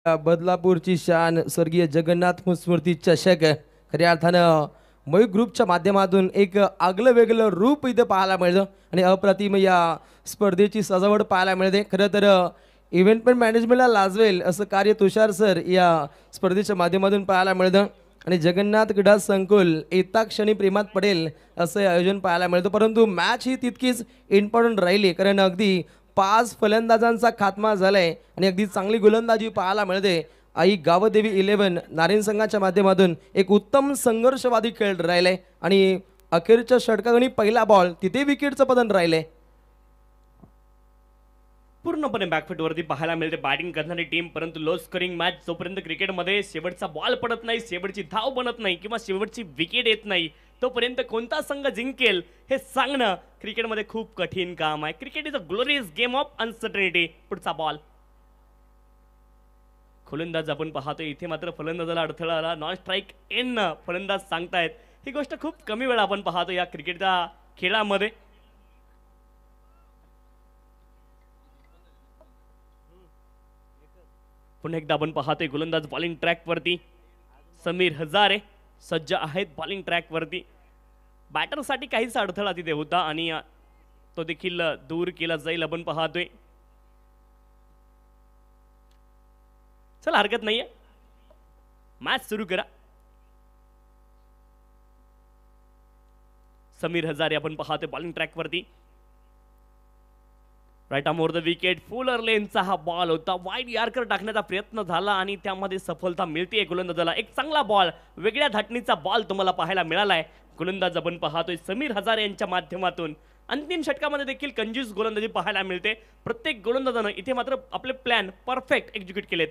बदलापूरची शान स्वर्गीय जगन्नाथ स्मृती चषक खऱ्या अर्थानं मयूर ग्रुपच्या माध्यमातून एक आगलं वेगळं रूप इथं पाहायला मिळतं आणि अप्रतिम या स्पर्धेची सजावट पाहायला मिळते. खरं तर इव्हेंटमेंट मॅनेजमेंटला लाजवेल असं कार्य तुषार सर या स्पर्धेच्या माध्यमातून पाहायला मिळतं आणि जगन्नाथ क्रीडा संकुल येता क्षणी प्रेमात पडेल असं आयोजन पाहायला मिळतं. परंतु मॅच ही तितकीच इम्पॉर्टंट राहिली, कारण अगदी 5 फलंदाजांचा खात्मा झालाय आणि अगदी चांगली गोलंदाजी पाहायला मिळते. आई गावदेवी 11 नारायण संघाच्या माध्यमातून एक उत्तम संघर्षवादी खेळ राहिलाय आणि अखेरच्या षटकागणी पहिला बॉल तिथे विकेटचं पतन राहिलंय. पूर्णपणे बॅकफुटवरती पाहायला मिळते बॅटिंग करणारी टीम, परंतु लो स्कोरिंग मॅच जोपर्यंत क्रिकेटमध्ये शेवटचा बॉल पडत नाही, शेवटची धाव बनत नाही किंवा शेवटची विकेट येत नाही, तोपर्यंत कोणता संघ जिंकेल हे सांगणं क्रिकेटमध्ये खूप कठीण काम आहे. Cricket is a glorious game of uncertainty. पुढचा बॉल. फलंदाज आपण पाहतोय इथे मात्र फलंदाजाला अडथळा आला. नॉन स्ट्राईक एन फलंदाज सांगतायत. ही गोष्ट खूप कमी वेळा आपण पाहतो या क्रिकेटच्या खेळामध्ये. पुन्हा एकदा आपण पाहतोय गोलंदाज बॉलिंग ट्रॅकवरती. समीर हजारे सज्ज आहेत बॉलिंग ट्रॅकवरती. बॅटरसाठी काहीच अडथळा तिथे होता आणि तो देखील दूर केला जाईल आपण पाहतोय. चला हरकत नाहीये, मॅच सुरू करा. समीर हजारे आपण पाहतोय बॉलिंग ट्रॅक वरती. Right arm over the wicket, fuller लेनचा हा बॉल होता, वाईड यार्कर टाकण्याचा प्रयत्न झाला आणि त्यामध्ये सफलता मिळते गोलंदाजाला. एक चांगला बॉल, वेगळ्या धाटणीचा बॉल तुम्हाला पाहायला मिळालाय. गोलंदाज आपण पाहतोय समीर हजारे यांच्या माध्यमातून. अंतिम षटकामध्ये देखील कंजूस गोलंदाजी पाहायला मिळते. प्रत्येक गोलंदाजानं इथे मात्र आपले प्लॅन परफेक्ट एक्झिक्यूट केलेत.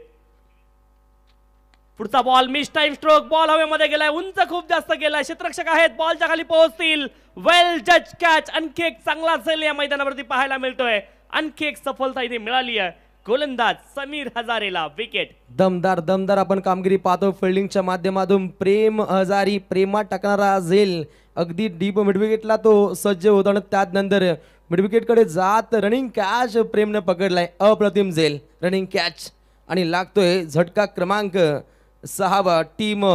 पुढचा ball miss time stroke, ball हवेमध्ये गेलाय, उंच खूप जास्त गेलाय, क्षेत्ररक्षक आहेत, बॉलच्या खाली पोहोचतील. वेल जज कॅच, आणखी एक चांगला झेल या मैदानावरती पाहायला मिळतोय. आणखी एक सफलता इथे मिळाली आहे गोलंदाज समीर हजारेला. विकेट. दमदार आपण कामगिरी पाहतो फिल्डिंगच्या माध्यमातून. प्रेम हजारी, प्रेमात टाकणारा झेल, अगदी डीप मिडविकेटला तो सज्ज होता आणि त्यानंतर मिडविकेटकडे जात रनिंग कॅच प्रेमने पकडलाय. अप्रतिम झेल, रनिंग कॅच आणि लागतोय झटका क्रमांक 6. टीम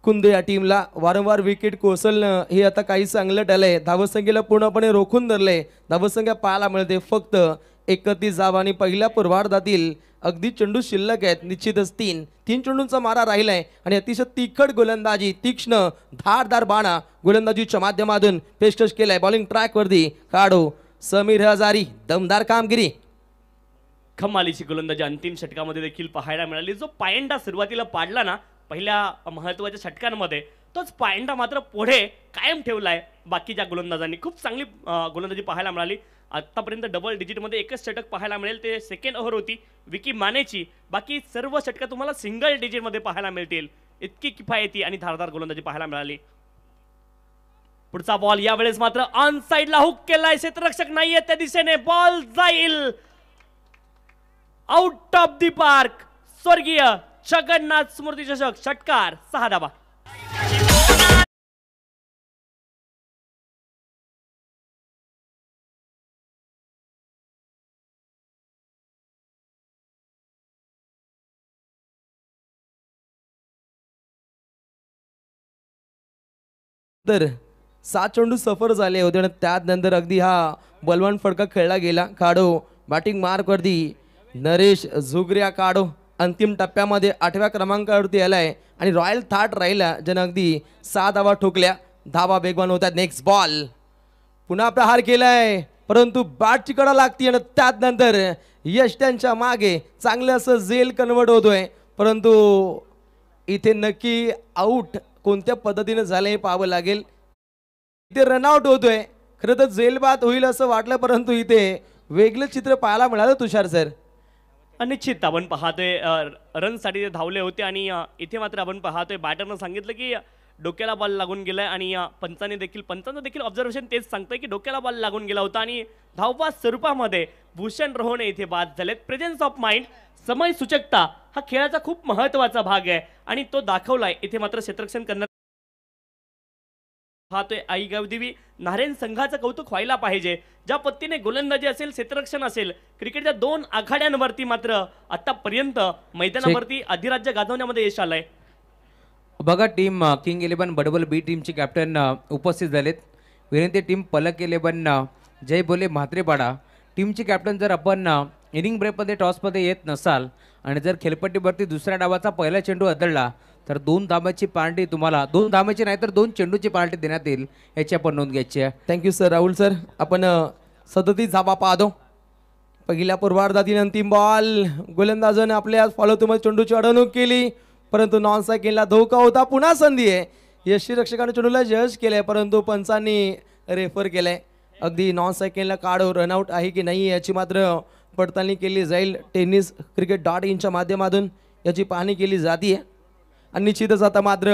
कुंद या टीमला वारंवार विकेट कोसळणं हे आता काही चांगलं टळलंय. धावसंख्येला पूर्णपणे रोखून धरलंय. धावसंख्या पाहायला मिळते फक्त 31 धावा आणि पहिल्या पूर्वार्धातील अगदी चेंडू शिल्लक आहेत. निश्चितच तीन चेंडूंचा मारा राहिलाय आणि अतिशय तिखट गोलंदाजी, तीक्ष्ण धारदार बाणा गोलंदाजीच्या माध्यमातून पेशकश केलाय. बॉलिंग ट्रॅक वरती काढो समीर हजारी, दमदार कामगिरी. कमालीची गोलंदाजी अंतिम षटकामध्ये देखील पाहायला मिळाली. जो पायंडा सुरुवातीला पाडला ना पहिल्या महत्वाच्या षटकांमध्ये, तोच पायंडा मात्र पुढे कायम ठेवलाय बाकीच्या गोलंदाजांनी. खूप चांगली गोलंदाजी पाहायला मिळाली. आतापर्यंत डबल डिजिटमध्ये एकच षटक पाहायला मिळेल, ते सेकंड ओव्हर होती विकी मानेची. बाकी सर्व षटकं तुम्हाला सिंगल डिजिटमध्ये पाहायला मिळतील. इतकी किफायती आणि धारदार गोलंदाजी पाहायला मिळाली. पुढचा बॉल यावेळेस मात्र ऑन साइडला हुक केलाय, क्षेत्ररक्षक नाहीये त्या दिशेने, बॉल जाईल आउट ऑफ द पार्क. स्वर्गीय जगन्नाथ स्मृती चषक षटकार 6 धावा. तर 7 चेंडू सफर झाले होते आणि त्यानंतर अगदी हा बलवान फटका खेळला गेला. काढो बॅटिंग मार्क वरती नरेश झुगऱ्या काढो अंतिम टप्प्यामध्ये 8व्या क्रमांकावरती आलाय आणि रॉयल थाट राहिला, ज्यानं अगदी 6 धावा ठोकल्या. धावा वेगवान होतात. नेक्स्ट बॉल, पुन्हा प्रहार केलाय परंतु बॅटची कडा लागती आणि त्यानंतर यश त्यांच्या मागे चांगलं असं झेल कन्वर्ट होतोय. परंतु इथे नक्की आऊट कोणत्या पद्धतीने झालं हे पाहावं लागेल. इथे रनआउट होतोय. खरं तर झेल बाद होईल असं वाटलं, परंतु इथे वेगळं चित्र पाहायला मिळालं तुषार सर. अनिश्चित आपण पाहतोय रनसाठी ते धावले होते आणि इथे मात्र आपण पाहतोय बॅटरनं सांगितलं की डोक्याला बॉल लागून गेलाय आणि पंचांचं देखील ऑब्झर्वेशन तेच सांगतंय की डोक्याला बॉल लागून गेला होता आणि धावबाद स्वरूपामध्ये भूषण रोहणे इथे बाद झालेत. प्रेझेन्स ऑफ माइंड, समय सूचकता हा खेळाचा खूप महत्वाचा भाग आहे आणि तो दाखवलाय. इथे मात्र क्षेत्ररक्षण करण्यात पाहतोय आई गावदेवी नारायण संघाचं कौतुक व्हायला पाहिजे. ज्या पद्धतीने गोलंदाजी असेल, क्षेत्ररक्षण असेल, क्रिकेटच्या 2 आघाड्यांवरती मात्र आतापर्यंत मैदानावरती अधिराज्य गाजवण्यामध्ये यश आलंय. बघा टीम किंग 11 बडबल बी टीमचे कॅप्टन उपस्थित झालेत. विनंती टीम पलक 11 जय बोले म्हात्रेपाडा टीमचे कॅप्टन, जर आपण इनिंग ब्रेकमध्ये टॉसमध्ये येत नसाल आणि जर खेळपट्टीवरती दुसऱ्या डावाचा पहिला चेंडू आदळला तर 2 धाब्याची पार्टी तुम्हाला 2 धाब्याची नाही तर 2 चेंडूची पार्टी देण्यात येईल, याची आपण नोंद घ्यायची आहे. Thank you sir. राहुल सर, आपण 37 धाबा पाहतो. पहिल्या पूर्वार्धातील अंतिम बॉल, गोलंदाजाने आपल्या फॉलोथ्रूमध्ये चेंडूची अडवणूक केली परंतु नॉन सायकलला धोका होता. पुन्हा संधी आहे. यष्टीरक्षकाने चेंडूला जज केलंय परंतु पंचांनी रेफर केलंय. अगदी नॉन सायकलला काढो रनआउट आहे की नाही याची मात्र पडताळणी केली जाईल. tennis.cricket.in च्या माध्यमातून याची पाहणी केली जाते आणि निश्चितच आता मात्र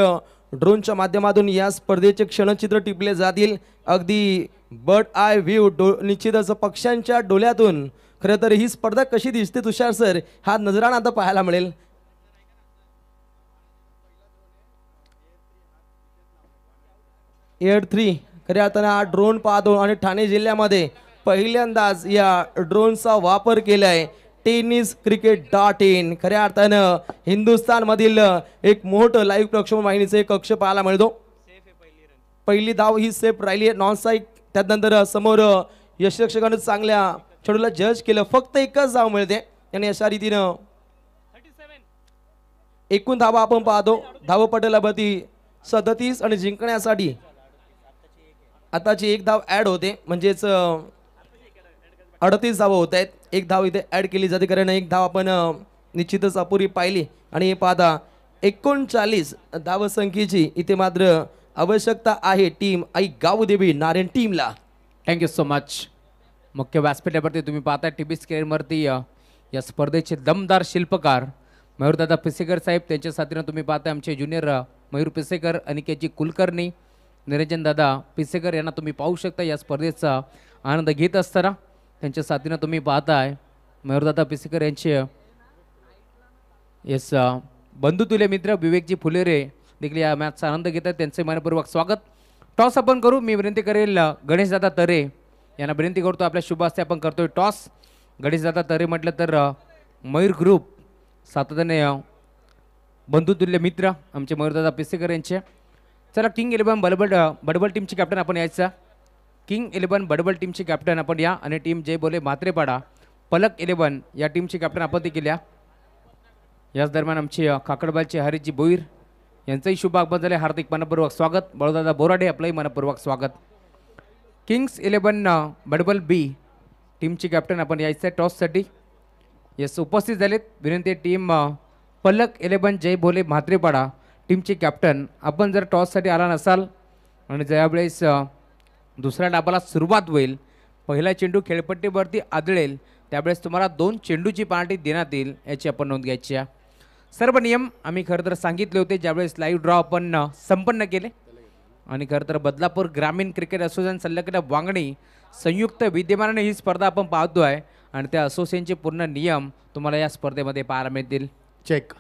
ड्रोनच्या माध्यमातून या स्पर्धेचे क्षणचित्र टिपले जातील. अगदी बर्ड आय व्ह्यू निश्चितच पक्ष्यांच्या डोळ्यातून खरं तर ही स्पर्धा कशी दिसते तुषार सर, हा नजराणा आता पाहायला मिळेल. एअर 3 खऱ्या अर्थानं हा ड्रोन पाहतो आणि ठाणे जिल्ह्यामध्ये पहिल्यांदाच या ड्रोनचा वापर केलाय. tennis.cricket.in खऱ्या अर्थानं हिंदुस्थानमधील एक मोठं लाईव्ह प्रक्षेपण वाहिनीचं एक कक्ष पाहायला मिळतो. पहिली धाव ही सेफ राहिली आहे नॉन साईक. त्यानंतर समोर यशरक्षकानं चांगल्या चेंडूला जज केलं. फक्त एकच धाव मिळते आणि अशा रीतीनं एकूण धावा आपण पाहतो धावपटलावरती 37 आणि जिंकण्यासाठी आताची एक धाव ऍड होते म्हणजेच 38 धावा होत आहेत. एक धाव इथे ऍड केली जाते कारण एक धाव आपण निश्चितच अपुरी पाहिली आणि हे पाहता 39 धावसंख्येची इथे मात्र आवश्यकता आहे टीम आई गावदेवी नारायण टीमला. Thank you so much. मुख्य व्यासपीठावरती तुम्ही पाहता टी व्ही स्क्रीनवरती या स्पर्धेचे दमदार शिल्पकार मयूरदादा पिसेकर साहेब, त्यांच्या साथीनं तुम्ही पाहता आमचे ज्युनियर मयूर पिसेकर, अनिकेतजी कुलकर्णी, निरंजन दादा पिसेकर यांना तुम्ही पाहू शकता या स्पर्धेचा आनंद घेत असताना. त्यांच्या साथीनं तुम्ही पाहताय मयूरदादा पिसेकर यांचे येस बंधुतुल्य मित्र विवेकजी फुलेरे देखील या मॅचचा आनंद घेत आहेत. त्यांचे मनपूर्वक स्वागत. टॉस आपण करू. मी विनंती करेल गणेशदादा तरे यांना विनंती करतो. आपल्या शुभ हस्ते आपण करतोय टॉस. गणेशदादा तरे म्हटलं तर मयूर ग्रुप सातत्याने बंधुतुल्य मित्र आमचे मयूरदादा पिसेकर यांचे. चला किंग 11 बडबल टीमची कॅप्टन आपण यायचा. किंग 11 बडबल टीमची कॅप्टन आपण या आणि टीम जय बोले म्हात्रेपाडा पलक 11 या टीमची कॅप्टन आपण ती केल्या. याच दरम्यान आमचे काकडबालचे हरीजी बोईर यांचंही शुभ आगमन झाले. हार्दिक मनपूर्वक स्वागत. बळदादा बोराडे आपलंही मनपूर्वक स्वागत. किंग्स 11 बडबल बी टीमची कॅप्टन आपण यायचं आहे टॉससाठी. येस उपस्थित झालेत. विनंती टीम पलक 11 जय भोले म्हात्रेपाडा टीमची कॅप्टन, आपण जर टॉससाठी आला नसाल आणि ज्यावेळेस दुसऱ्या डाबाला सुरुवात होईल, पहिला चेंडू खेळपट्टीवरती आदळेल त्यावेळेस तुम्हाला 2 चेंडूची पार्टी देण्यात येईल याची आपण नोंद घ्यायची आहे. सर्व नियम आम्ही खरं तर सांगितले होते ज्यावेळेस लाईव्ह ड्रॉ आपण संपन्न केले आणि खरं तर बदलापूर ग्रामीण क्रिकेट असोसिएशन संलग्न वांगणी संयुक्त विद्यमानाने ही स्पर्धा आपण पाहतो आहे आणि त्या असोसिएशनचे पूर्ण नियम तुम्हाला या स्पर्धेमध्ये पाहायला मिळतील. चेक.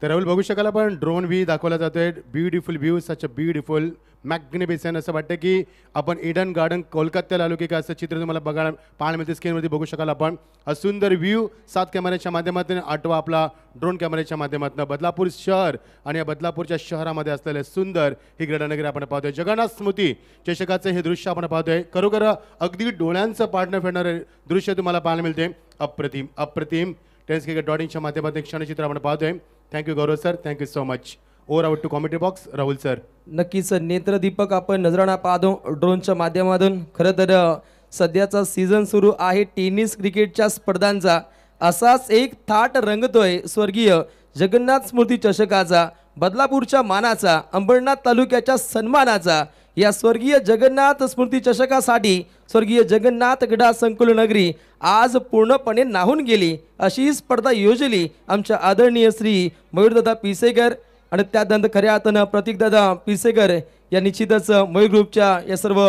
तर राहुल बघू शकाल आपण ड्रोन व्ह्यू दाखवला जातोय. Beautiful view, such a beautiful magnificent. असं वाटतं की आपण ईडन गार्डन कोलकात्याला आलो की काय असं चित्र तुम्हाला पाहायला मिळते. स्क्रीनवरती बघू शकाल आपण सुंदर व्ह्यू 7 कॅमेऱ्याच्या माध्यमातून, 8वा आपला ड्रोन कॅमेऱ्याच्या माध्यमातून बदलापूर शहर आणि या बदलापूरच्या शहरामध्ये असलेले सुंदर ही क्रीडानगरी आपण पाहतोय. जगन्नाथ स्मृती चषकाचं हे दृश्य आपण पाहतोय. खरोखर अगदी डोळ्यांचं पाडणं फेडणारे दृश्य तुम्हाला पाहायला मिळते. अप्रतिम अप्रतिम. टेनिस क्रिकेट डॉटिंगच्या माध्यमातून क्षणचित्र आपण पाहतोय. Thank you Gaurav sir, thank you so much. Over out to commentary box Rahul sir. नक्कीच नेत्रदीपक आपण नजराणा पाहतो ड्रोनच्या माध्यमातून. खरं तर सध्याचा सीझन सुरू आहे टेनिस क्रिकेटच्या स्पर्धांचा. असाच एक थाट रंगतोय स्वर्गीय जगन्नाथ स्मृती चषकाचा, बदलापूरच्या मानाचा, अंबरनाथ तालुक्याच्या सन्मानाचा. या स्वर्गीय जगन्नाथ स्मृती चषकासाठी स्वर्गीय जगन्नाथ क्रीडा संकुल नगरी आज पूर्णपणे नाहून गेली. अशी ही स्पर्धा योजली आमच्या आदरणीय श्री मयूरदादा पिसेकर आणि त्यानंतर खऱ्या अर्थानं प्रतीकदादा पिसेकर या निश्चितच मयूर ग्रुपच्या या सर्व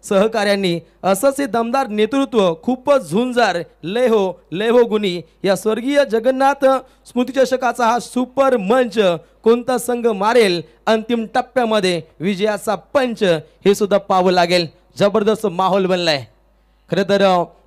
सहकार्यांनी असंच हे दमदार नेतृत्व, खूपच झुंजार, लय हो गुणी या स्वर्गीय जगन्नाथ स्मृती चषकाचा हा सुपर मंच कोणता संघ मारेल अंतिम टप्प्यामध्ये विजयाचा पंच हे सुद्धा पाहावं लागेल. जबरदस्त माहोल बनलाय. खरं तर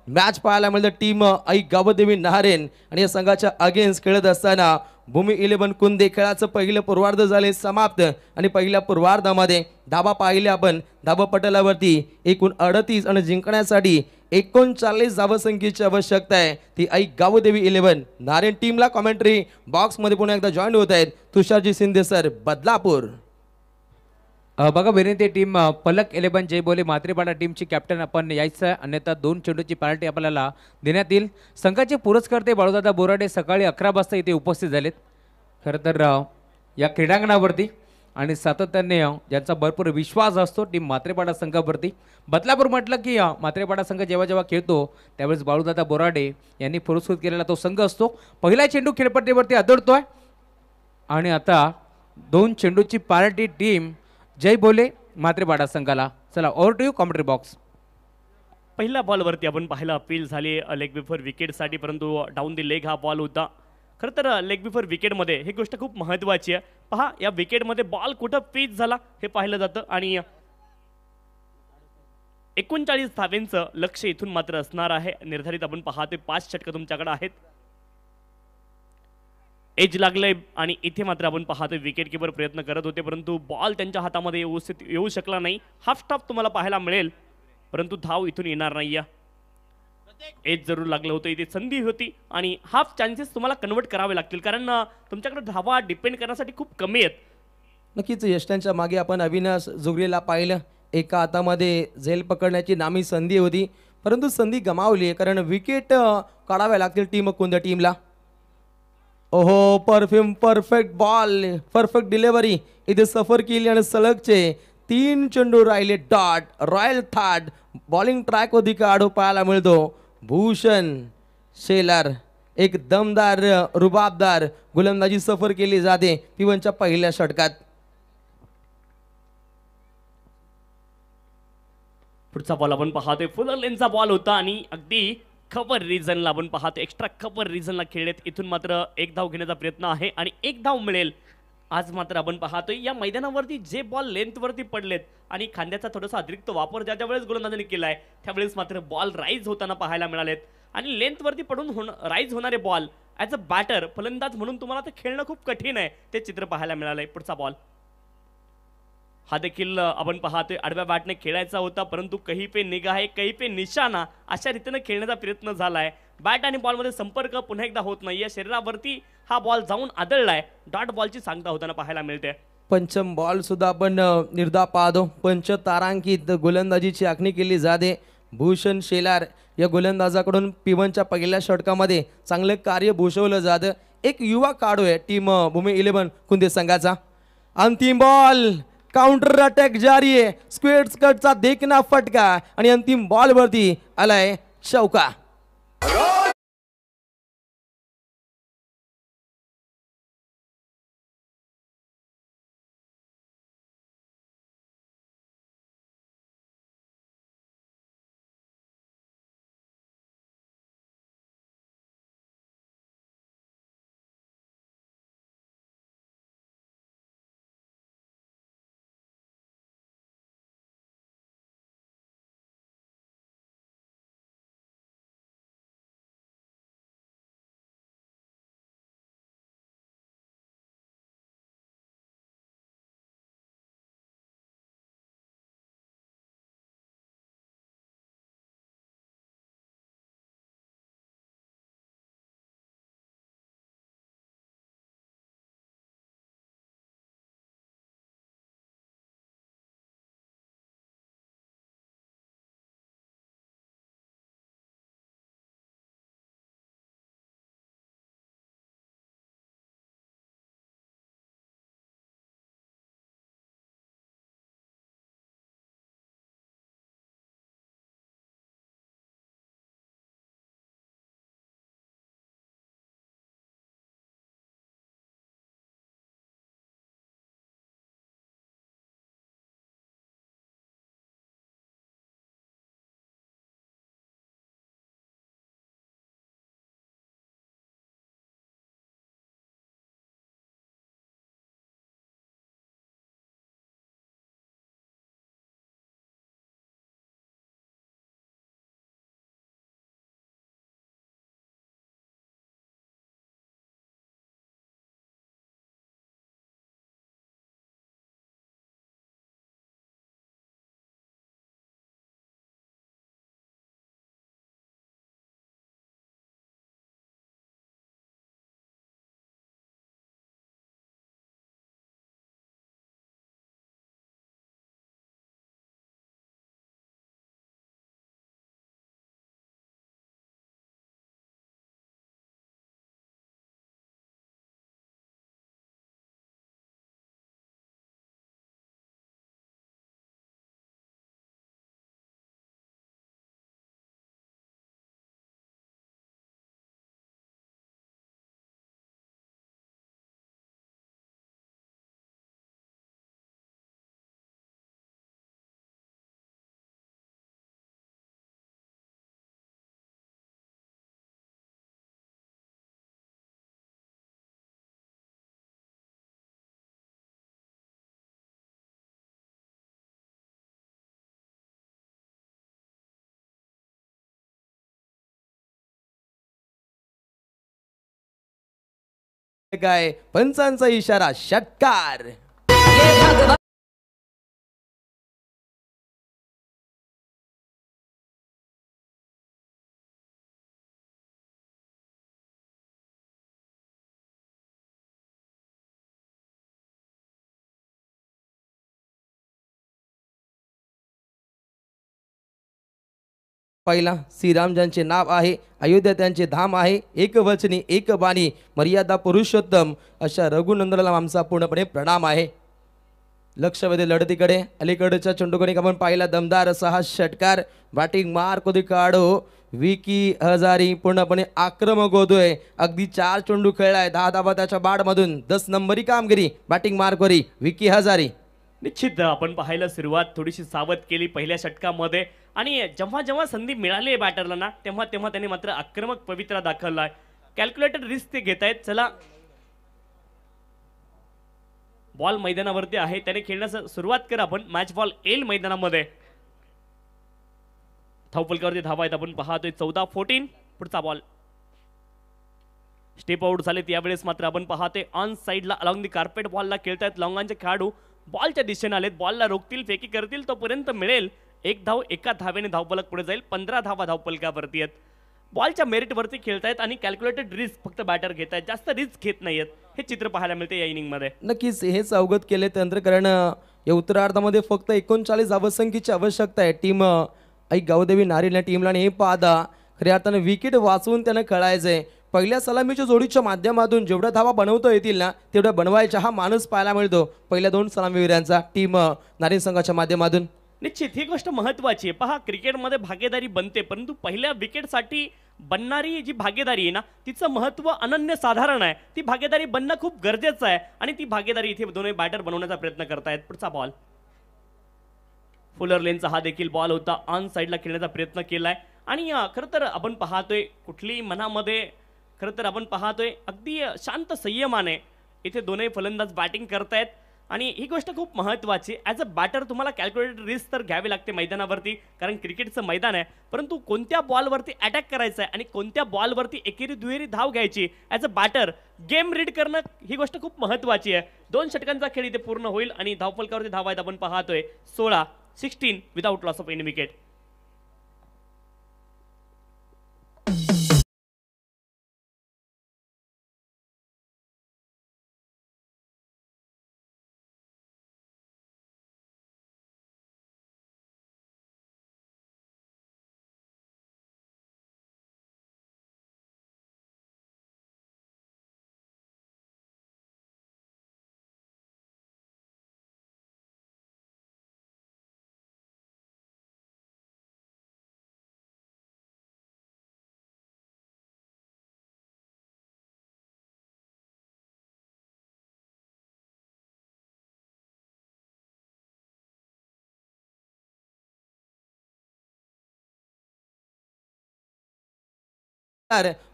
मॅच पाहायला मिळतं टीम आई गावदेवी नारायण आणि या संघाच्या अगेन्स्ट खेळत असताना भूमी 11 कुंदे. खेळाचं पहिलं पूर्वार्ध झाले समाप्त आणि पहिल्या पूर्वार्धामध्ये धाबा पाहिले आपण धावपटलावरती एकूण 38 आणि जिंकण्यासाठी 39 धावसंख्येची आवश्यकता आहे. ती आई गावदेवी 11 नारायण टीमला. कॉमेंट्री बॉक्समध्ये पुन्हा एकदा जॉईन होत आहेत तुषारजी शिंदे सर बदलापूर. बघा विनंती टीम पलक 11 जय बोले म्हात्रेपाडा टीमची कॅप्टन आपण यायचं आहे, अन्यथा 2 चेंडूची पार्टी आपल्याला देण्यात येईल. संघाचे पुरस्कर्ते बाळूदादा बोराडे सकाळी 11 वाजता इथे उपस्थित झालेत. खरं तर या क्रीडांगणावरती आणि सातत्याने ज्यांचा भरपूर विश्वास असतो टीम म्हात्रेपाडा संघावरती. बदलापूर म्हटलं की म्हात्रेपाडा संघ जेव्हा जेव्हा खेळतो त्यावेळेस बाळूदादा बोराडे यांनी पुरस्कृत केलेला तो संघ असतो. पहिला चेंडू खेळपट्टीवरती आदळतोय आणि आता 2 चेंडूची पार्टी टीम जय बोले म्हात्रेपाडा संघाला. चला over to you commentary box. पहिल्या बॉलवरती आपण पाहिलं अपील झाली लेग बिफोर विकेटसाठी, परंतु डाऊन दी लेग हा बॉल होता. खरं तर लेग बिफोर विकेटमध्ये ही गोष्ट खूप महत्त्वाची आहे. पहा या विकेटमध्ये बॉल कुठं पिच झाला हे पाहिलं जातं आणि 39 धावेंचं लक्ष इथून मात्र असणार आहे निर्धारित. आपण पाहतोय 5 षटकं तुमच्याकडे आहेत. एज लागलंय आणि इथे मात्र आपण पाहतोय विकेट किपर प्रयत्न करत होते परंतु बॉल त्यांच्या हातामध्ये येऊ शकला नाही. हाफ स्टॉप तुम्हाला पाहायला मिळेल परंतु धाव इथून येणार नाही. एज जरूर लागलं होतं, इथे संधी होती आणि हाफ चान्सेस तुम्हाला कन्वर्ट करावे लागतील कारण तुमच्याकडे धावा डिपेंड करण्यासाठी खूप कमी आहेत. नक्कीच यष्टांच्या मागे आपण अविनाश जोगरेला पाहिलं. एका हातामध्ये झेल पकडण्याची नामी संधी होती, परंतु संधी गमावली आहे कारण विकेट काढाव्या लागतील कोणत्या टीमला. ओहो, परफेक्ट बॉल, परफेक्ट डिलिव्हरी इथे सफर केली आणि सलगचे 3 चेंडू राहिले डॉट. रॉयल थाट बॉलिंग ट्रॅक होती काढू पाहायला मिळतो. भूषण शेलार एक दमदार रुबाबदार गोलंदाजी सफर केली जाते P1च्या पहिल्या षटकात. पुढचा बॉल आपण पाहतोय फुल लेनचा बॉल होता आणि अगदी कव्हर रिजनला आपण पाहतो, एक्स्ट्रा कव्हर रिजनला खेळलेत. इथून मात्र एक धाव घेण्याचा प्रयत्न आहे आणि एक धाव मिळेल. आज मात्र आपण पाहतोय या मैदानावरती जे बॉल लेंथवरती पडलेत आणि खांद्याचा थोडासा अतिरिक्त वापर ज्या वेळेस गोलंदाजाने केलाय त्यावेळेस मात्र बॉल राईज होताना पाहायला मिळालेत आणि लेंथवरती पडून राईज होणारे बॉल ॲज अ बॅटर फलंदाज म्हणून तुम्हाला ते खेळणं खूप कठीण आहे, ते चित्र पाहायला मिळालंय. पुढचा बॉल हा देखील आपण पाहतोय आडव्या बॅटने खेळायचा होता, परंतु कहीं पे निगाह है कहीं पे निशाणा अशा रीतीने खेळण्याचा प्रयत्न झालाय. बॅट आणि बॉलमध्ये संपर्क पुन्हा एकदा होत नाही, या शरीरावरती हा बॉल जाऊन आदळलाय. डॉट बॉलची सांगता होताना पाहायला मिळते. पंचम बॉल सुद्धा आपण निर्धाव पाहतो. पंच तारांकित गोलंदाजीची आखणी केली जाते. भूषण शेलार या गोलंदाजाकडून P1च्या पहिल्या षटकामध्ये चांगलं कार्य भूषवलं जातं. एक युवा काढू आहे टीम भूमी 11 कुंदे संघाचा. अंतिम बॉल, काउंटर अटॅक जारी आहे. स्क्वेअर कटचा देखना फटका आणि अंतिम बॉल वरती आलाय चौका. काय पंचांचा इशारा, षटकार. पहिला श्रीराम ज्यांचे नाव आहे, अयोध्या त्यांचे धाम आहे, एक वचनी एक बाणी मर्यादा पुरुषोत्तम अशा रघुनंदनाला आमचा पूर्णपणे प्रणाम आहे. लक्ष वेधे लढतीकडे अलीकडच्या चेंडूकडे आपण पाहिला दमदार असा हा षटकार बॅटिंग मार कधी काढो विकी हजारी पूर्णपणे आक्रमक होतोय. अगदी 4 चेंडू खेळलाय, 10 धावा त्याच्या बाडमधून 10 नंबरी कामगिरी बॅटिंग मार्कवरी विकी हजारी. निश्चित आपण पाहायला सुरुवात थोडीशी सावध केली पहिल्या षटकामध्ये आणि जेव्हा जेव्हा संधी मिळाली आहे बॅटरला ना तेव्हा तेव्हा त्यांनी मात्र आक्रमक पवित्रा दाखवलाय. कॅल्क्युलेटेड रिस्क ते घेत आहेत. चला बॉल मैदानावरती आहे, त्याने खेळण्यास सुरुवात करा. आपण मॅच बॉल येईल मैदानामध्ये. धावफलकावरती धावा आहेत आपण पाहतोय 14-14. पुढचा बॉल स्टेप आउट झालेत यावेळेस मात्र आपण पाहतोय ऑन साइडला अलॉंग दी कार्पेट बॉलला खेळतायत लॉंगांचे खेळाडू. बॉलच्या दिशेने आलेत, बॉलला रोखतील फेकी करतील तोपर्यंत मिळेल 1 धाव. एका धावेने धावफलक पुढे जाईल. 15 धावा धावफलकावरती आहेत. बॉलच्या मेरिटवरती खेळतायत आणि कॅल्क्युलेटेड रिस्क फक्त बॅटर घेत आहेत, जास्त रिस्क घेत नाहीयेत. हे चित्र पाहायला मिळते या इनिंगमध्ये. नक्कीच हेच अवगत केले तंत्र, कारण या उत्तरार्धामध्ये फक्त 39 धावसंख्येची आवश्यकता आहे टीम आई गावदेवी नारीला टीमला. आणि हे पाहता खऱ्या अर्थानं विकेट वाचवून त्यानं खेळायचंय. पहिल्या सलामीच्या जोडीच्या माध्यमातून जेवढ्या धावा बनवता येतील ना तेवढ्या बनवायचा हा माणूस पाहायला मिळतो पहिल्या 2 सलामीवीरांचा टीम नारी संघाच्या माध्यमातून. निश्चित ही गोष्ट महत्वाची आहे. पहा क्रिकेटमध्ये भागीदारी बनते, परंतु पहिल्या विकेटसाठी बनणारी जी भागीदारी आहे ना तिचं महत्त्व अनन्यसाधारण आहे. ती भागीदारी बनणं खूप गरजेचं आहे आणि ती भागीदारी इथे दोन्ही बॅटर बनवण्याचा प्रयत्न करतायत. पुढचा बॉल फुलर लेनचा हा देखील बॉल होता. ऑन साइडला खेळण्याचा प्रयत्न केलाय आणि खरं तर आपण पाहतोय कुठलीही मनामध्ये खरं तर आपण पाहतोय अगदी शांत संयमाने इथे दोन्ही फलंदाज बॅटिंग करतायत आणि ही गोष्ट खूप महत्त्वाची. ॲज अ बॅटर तुम्हाला कॅल्क्युलेटेड रिस्क तर घ्यावी लागते मैदानावरती, कारण क्रिकेटचं मैदान आहे. परंतु कोणत्या बॉलवरती अटॅक करायचं आहे आणि कोणत्या बॉलवरती एकेरी दुहेरी धाव घ्यायची as a batter game read करणं ही गोष्ट खूप महत्त्वाची आहे. 2 षटकांचा खेळ इथे पूर्ण होईल आणि धावफलकावरती धावा आहेत आपण पाहतोय 16 without loss of any wicket.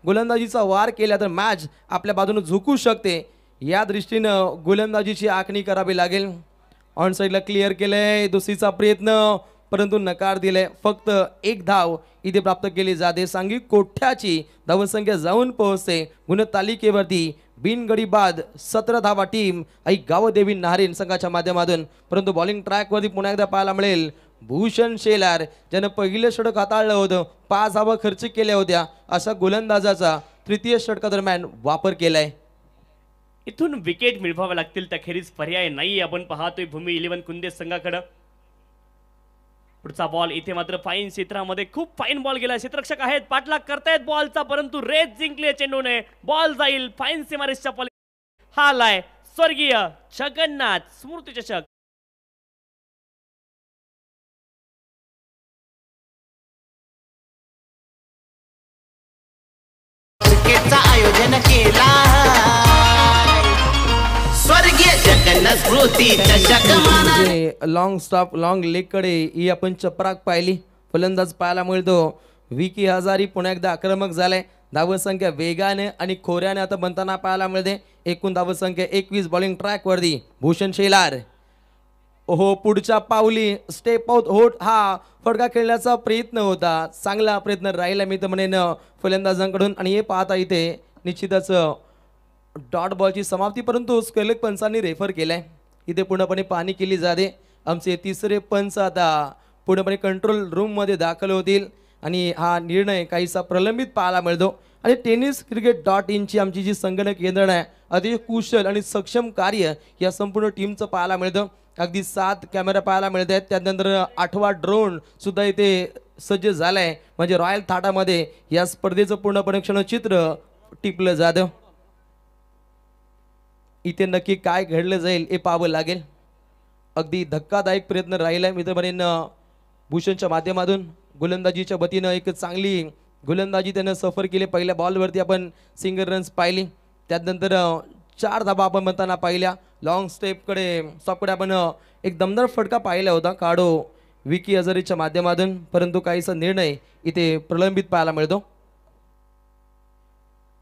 गोलंदाजीचा वार केला तर मॅच आपल्या बाजूने झुकू शकते. या दृष्टीनं गोलंदाजीची आखणी करावी लागेल. ऑन साइडला क्लिअर केलंय, दुसरीचा प्रयत्न परंतु नकार दिलाय. फक्त 1 धाव इथे प्राप्त केली जाते. सांघिक कोठ्याची धावसंख्या जाऊन पोहोचते गुणतालिकेवरती बिनगडी बाद 17 धावा टीम आई गावदेवी नाहरीन संघाच्या माध्यमातून. परंतु बॉलिंग ट्रॅकवरती पुन्हा एकदा पाहायला मिळेल भूषण शेलार ज्यानं पहिलं षटक हाताळलं होतं, 5 धावा खर्च केल्या होत्या. अशा गोलंदाजाचा तृतीय षटकादरम्यान वापर केलाय. इथून विकेट मिळवाव्या लागतील त्याखेरीज पर्याय नाही. आपण पाहतोय भूमी 11 कुंदे संघाकडे. पुढचा बॉल इथे मात्र फाईन क्षेत्रामध्ये खूप फाईन बॉल गेला. क्षेत्ररक्षक आहेत, पाठलाग करतायत बॉलचा, परंतु रेस जिंकले चेंडूने. बॉल जाईल फाईन सीमारेषच्या पॉल. हा आलाय स्वर्गीय जगन्नाथ स्मृती चषक. क्रिकेटचा आयोजन केला स्वर्गीय जगन्नाथ स्मृती चषक. लॉंग स्टॉप लॉंग लेग कडे ही आपण चपराक पाहिली. फलंदाज पाहायला मिळतो विकी हजारी पुन्हा एकदा आक्रमक झालाय. धावसंख्या वेगाने आणि खोऱ्याने आता बनताना पाहायला मिळते. एकूण धावसंख्या 21. बॉलिंग ट्रॅक वरती भूषण शेलार. ओहो पुढच्या पावली स्टेप आउट होट हा फटका खेळण्याचा प्रयत्न होता. चांगला प्रयत्न राहिला मी तर म्हणेन फलंदाजांकडून. आणि हे पाहता इथे निश्चितच डॉट बॉलची समाप्ती, परंतु स्क्वेअरलेग पंचांनी रेफर केलाय. इथे पूर्णपणे पाहणी केली जाते. आमचे तिसरे पंच आता पूर्णपणे कंट्रोल रूममध्ये दाखल होतील आणि हा निर्णय काहीसा प्रलंबित पाहायला मिळतो. आणि टेनिस क्रिकेट .in आमची जी संगणक यंत्रणा आहे अतिशय कुशल आणि सक्षम कार्य या संपूर्ण टीमचं पाहायला मिळतं. अगदी 7 कॅमेरा पाहायला मिळत आहेत. त्यानंतर 8वा ड्रोन सुद्धा इथे सज्ज झालाय म्हणजे रॉयल थाटामध्ये या स्पर्धेचं पूर्णपणे क्षणचित्र टिपलं जातं. इथे नक्की काय घडलं जाईल हे पाहावं लागेल. अगदी धक्कादायक प्रयत्न राहिलाय मित्रमंडळींना. भूषणच्या माध्यमातून गोलंदाजीच्या वतीनं एक चांगली गोलंदाजी त्यानं सफर केली. पहिल्या बॉलवरती आपण सिंगल रन्स पाहिली, त्यानंतर 4 धाबा आपण म्हणताना पाहिल्या. लॉंग स्टॉपकडे आपण एक दमदार फटका पाहिला होता काढो विकी हजारेच्या माध्यमातून, परंतु काहीसा निर्णय इथे प्रलंबित पाहायला मिळतो.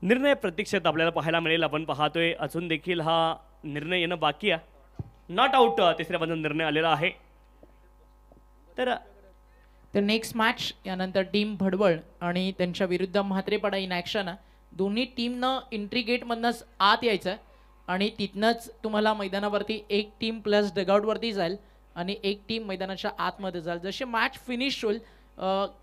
निर्णय प्रतीक्षेत आपल्याला पाहायला मिळेल. आपण पाहतोय अजून देखील हा निर्णय येणं बाकी आहे. नॉट आउट तिसऱ्या बाजून निर्णय आलेला आहे. तर नेक्स्ट मॅच यानंतर टीम भडवळ आणि त्यांच्या विरुद्ध म्हात्रेपाडा इन ॲक्शन. दोन्ही टीमनं एंट्री गेटमधनंच आत यायचं आणि तिथनंच तुम्हाला मैदानावरती एक टीम प्लस डगआउटवरती जाईल आणि एक टीम मैदानाच्या आतमध्ये जाईल. जसे मॅच फिनिश होईल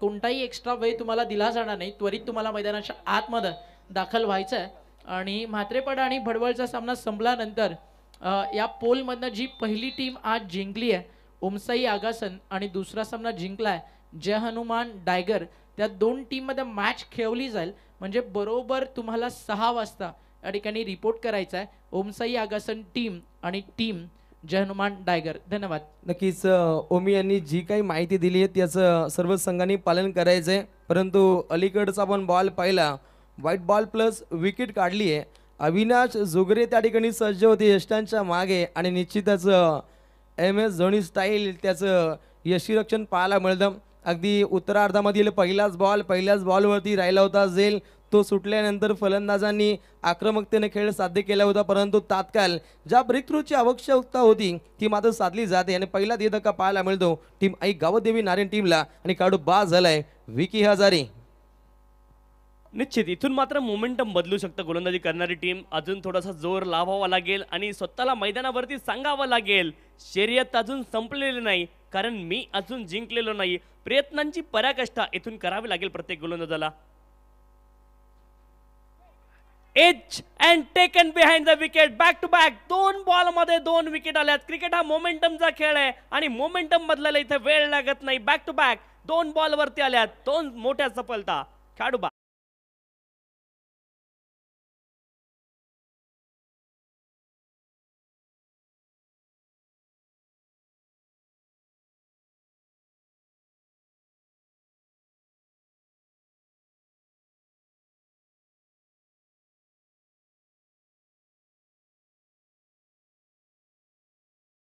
कोणताही एक्स्ट्रा वेळ तुम्हाला दिला जाणार नाही. त्वरित तुम्हाला मैदानाच्या आतमध्ये दाखल व्हायचं आहे. आणि म्हात्रेपाडा आणि भडवळचा सामना संपल्यानंतर या पोलमधनं जी पहिली टीम आज जिंकली आहे ओमसाई आगासन आणि दुसरा सामना जिंकला आहे जय हनुमान डायगर, त्या 2 टीममध्ये मॅच खेळवली जाईल. म्हणजे बरोबर तुम्हाला 6 वाजता या ठिकाणी रिपोर्ट करायचा आहे ओमसाई आगासन टीम आणि टीम जय हनुमान डायगर. धन्यवाद. नक्कीच ओमी यांनी जी काही माहिती दिली आहे त्याचं सर्व संघांनी पालन करायचं आहे. परंतु अलीकडचा आपण बॉल पाहिला, व्हाईट बॉल प्लस विकेट काढली आहे. अविनाश जोगरे त्या ठिकाणी सज्ज होते यष्टांच्या मागे आणि निश्चितच MS धोनी स्टाईल त्याचं यष्टीरक्षण पाहायला मिळतं. अगदी उत्तरार्धामधील पहिल्याच बॉलवरती राहिला होता झेल. तो सुटल्यानंतर फलंदाजांनी आक्रमकतेने खेळ साध्य केला होता, परंतु तात्काळ ज्या ब्रेक थ्रूची आवश्यकता होती ती मात्र साधली जाते आणि पहिला धक्का पाहायला मिळतो टीम आई गावदेवी नारायण टीमला आणि काढू बाद झालाय विकी हजारे. निश्चित इथून मात्र मोमेंटम बदलू शकतं. गोलंदाजी करणारी टीम अजून थोडासा जोर लावावा लागेल आणि स्वतःला मैदानावरती सांगावं लागेल शर्यत अजून संपलेली नाही, कारण मी अजून जिंकलेलो नाही. प्रयत्नांची पराकाष्ठा इथून करावी लागेल प्रत्येक गोलंदाजाला. Edge and taken behind the wicket, back to back 2 बॉलमध्ये 2 विकेट आल्यात. क्रिकेट हा मोमेंटमचा खेळ आहे आणि मोमेंटम बदलायला इथे वेळ लागत नाही. बॅक टू बॅक 2 बॉलवरती आल्यात, 2 मोठ्या सफलता. खेळाडू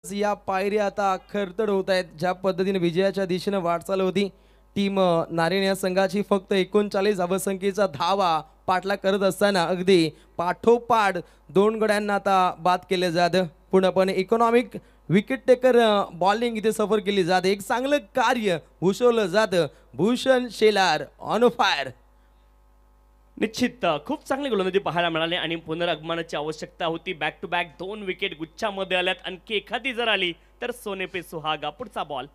या पायऱ्या आता खरतड होत आहेत. ज्या पद्धतीने विजयाच्या दिशेने वाटचाल होती टीम नारायण या संघाची फक्त 39 धावसंख्येचा धावा पाठलाग करत असताना अगदी पाठोपाठ 2 गड्यांना आता बाद केले जातं. पूर्णपणे इकॉनॉमिक विकेट टेकर बॉलिंग इथे सफर केली जाते. एक चांगलं कार्य भूषवलं जातं. Bhushan Shelar on fire. निश्चित खूप चांगले गोलंदाजी पाहायला मिळाले आणि पुनरागमनाची आवश्यकता होती. बॅक टू बॅक 2 विकेट गुच्छामध्ये आल्यात. आणखी एखादी जर आली तर सोने पे सुहागा. पुढचा ball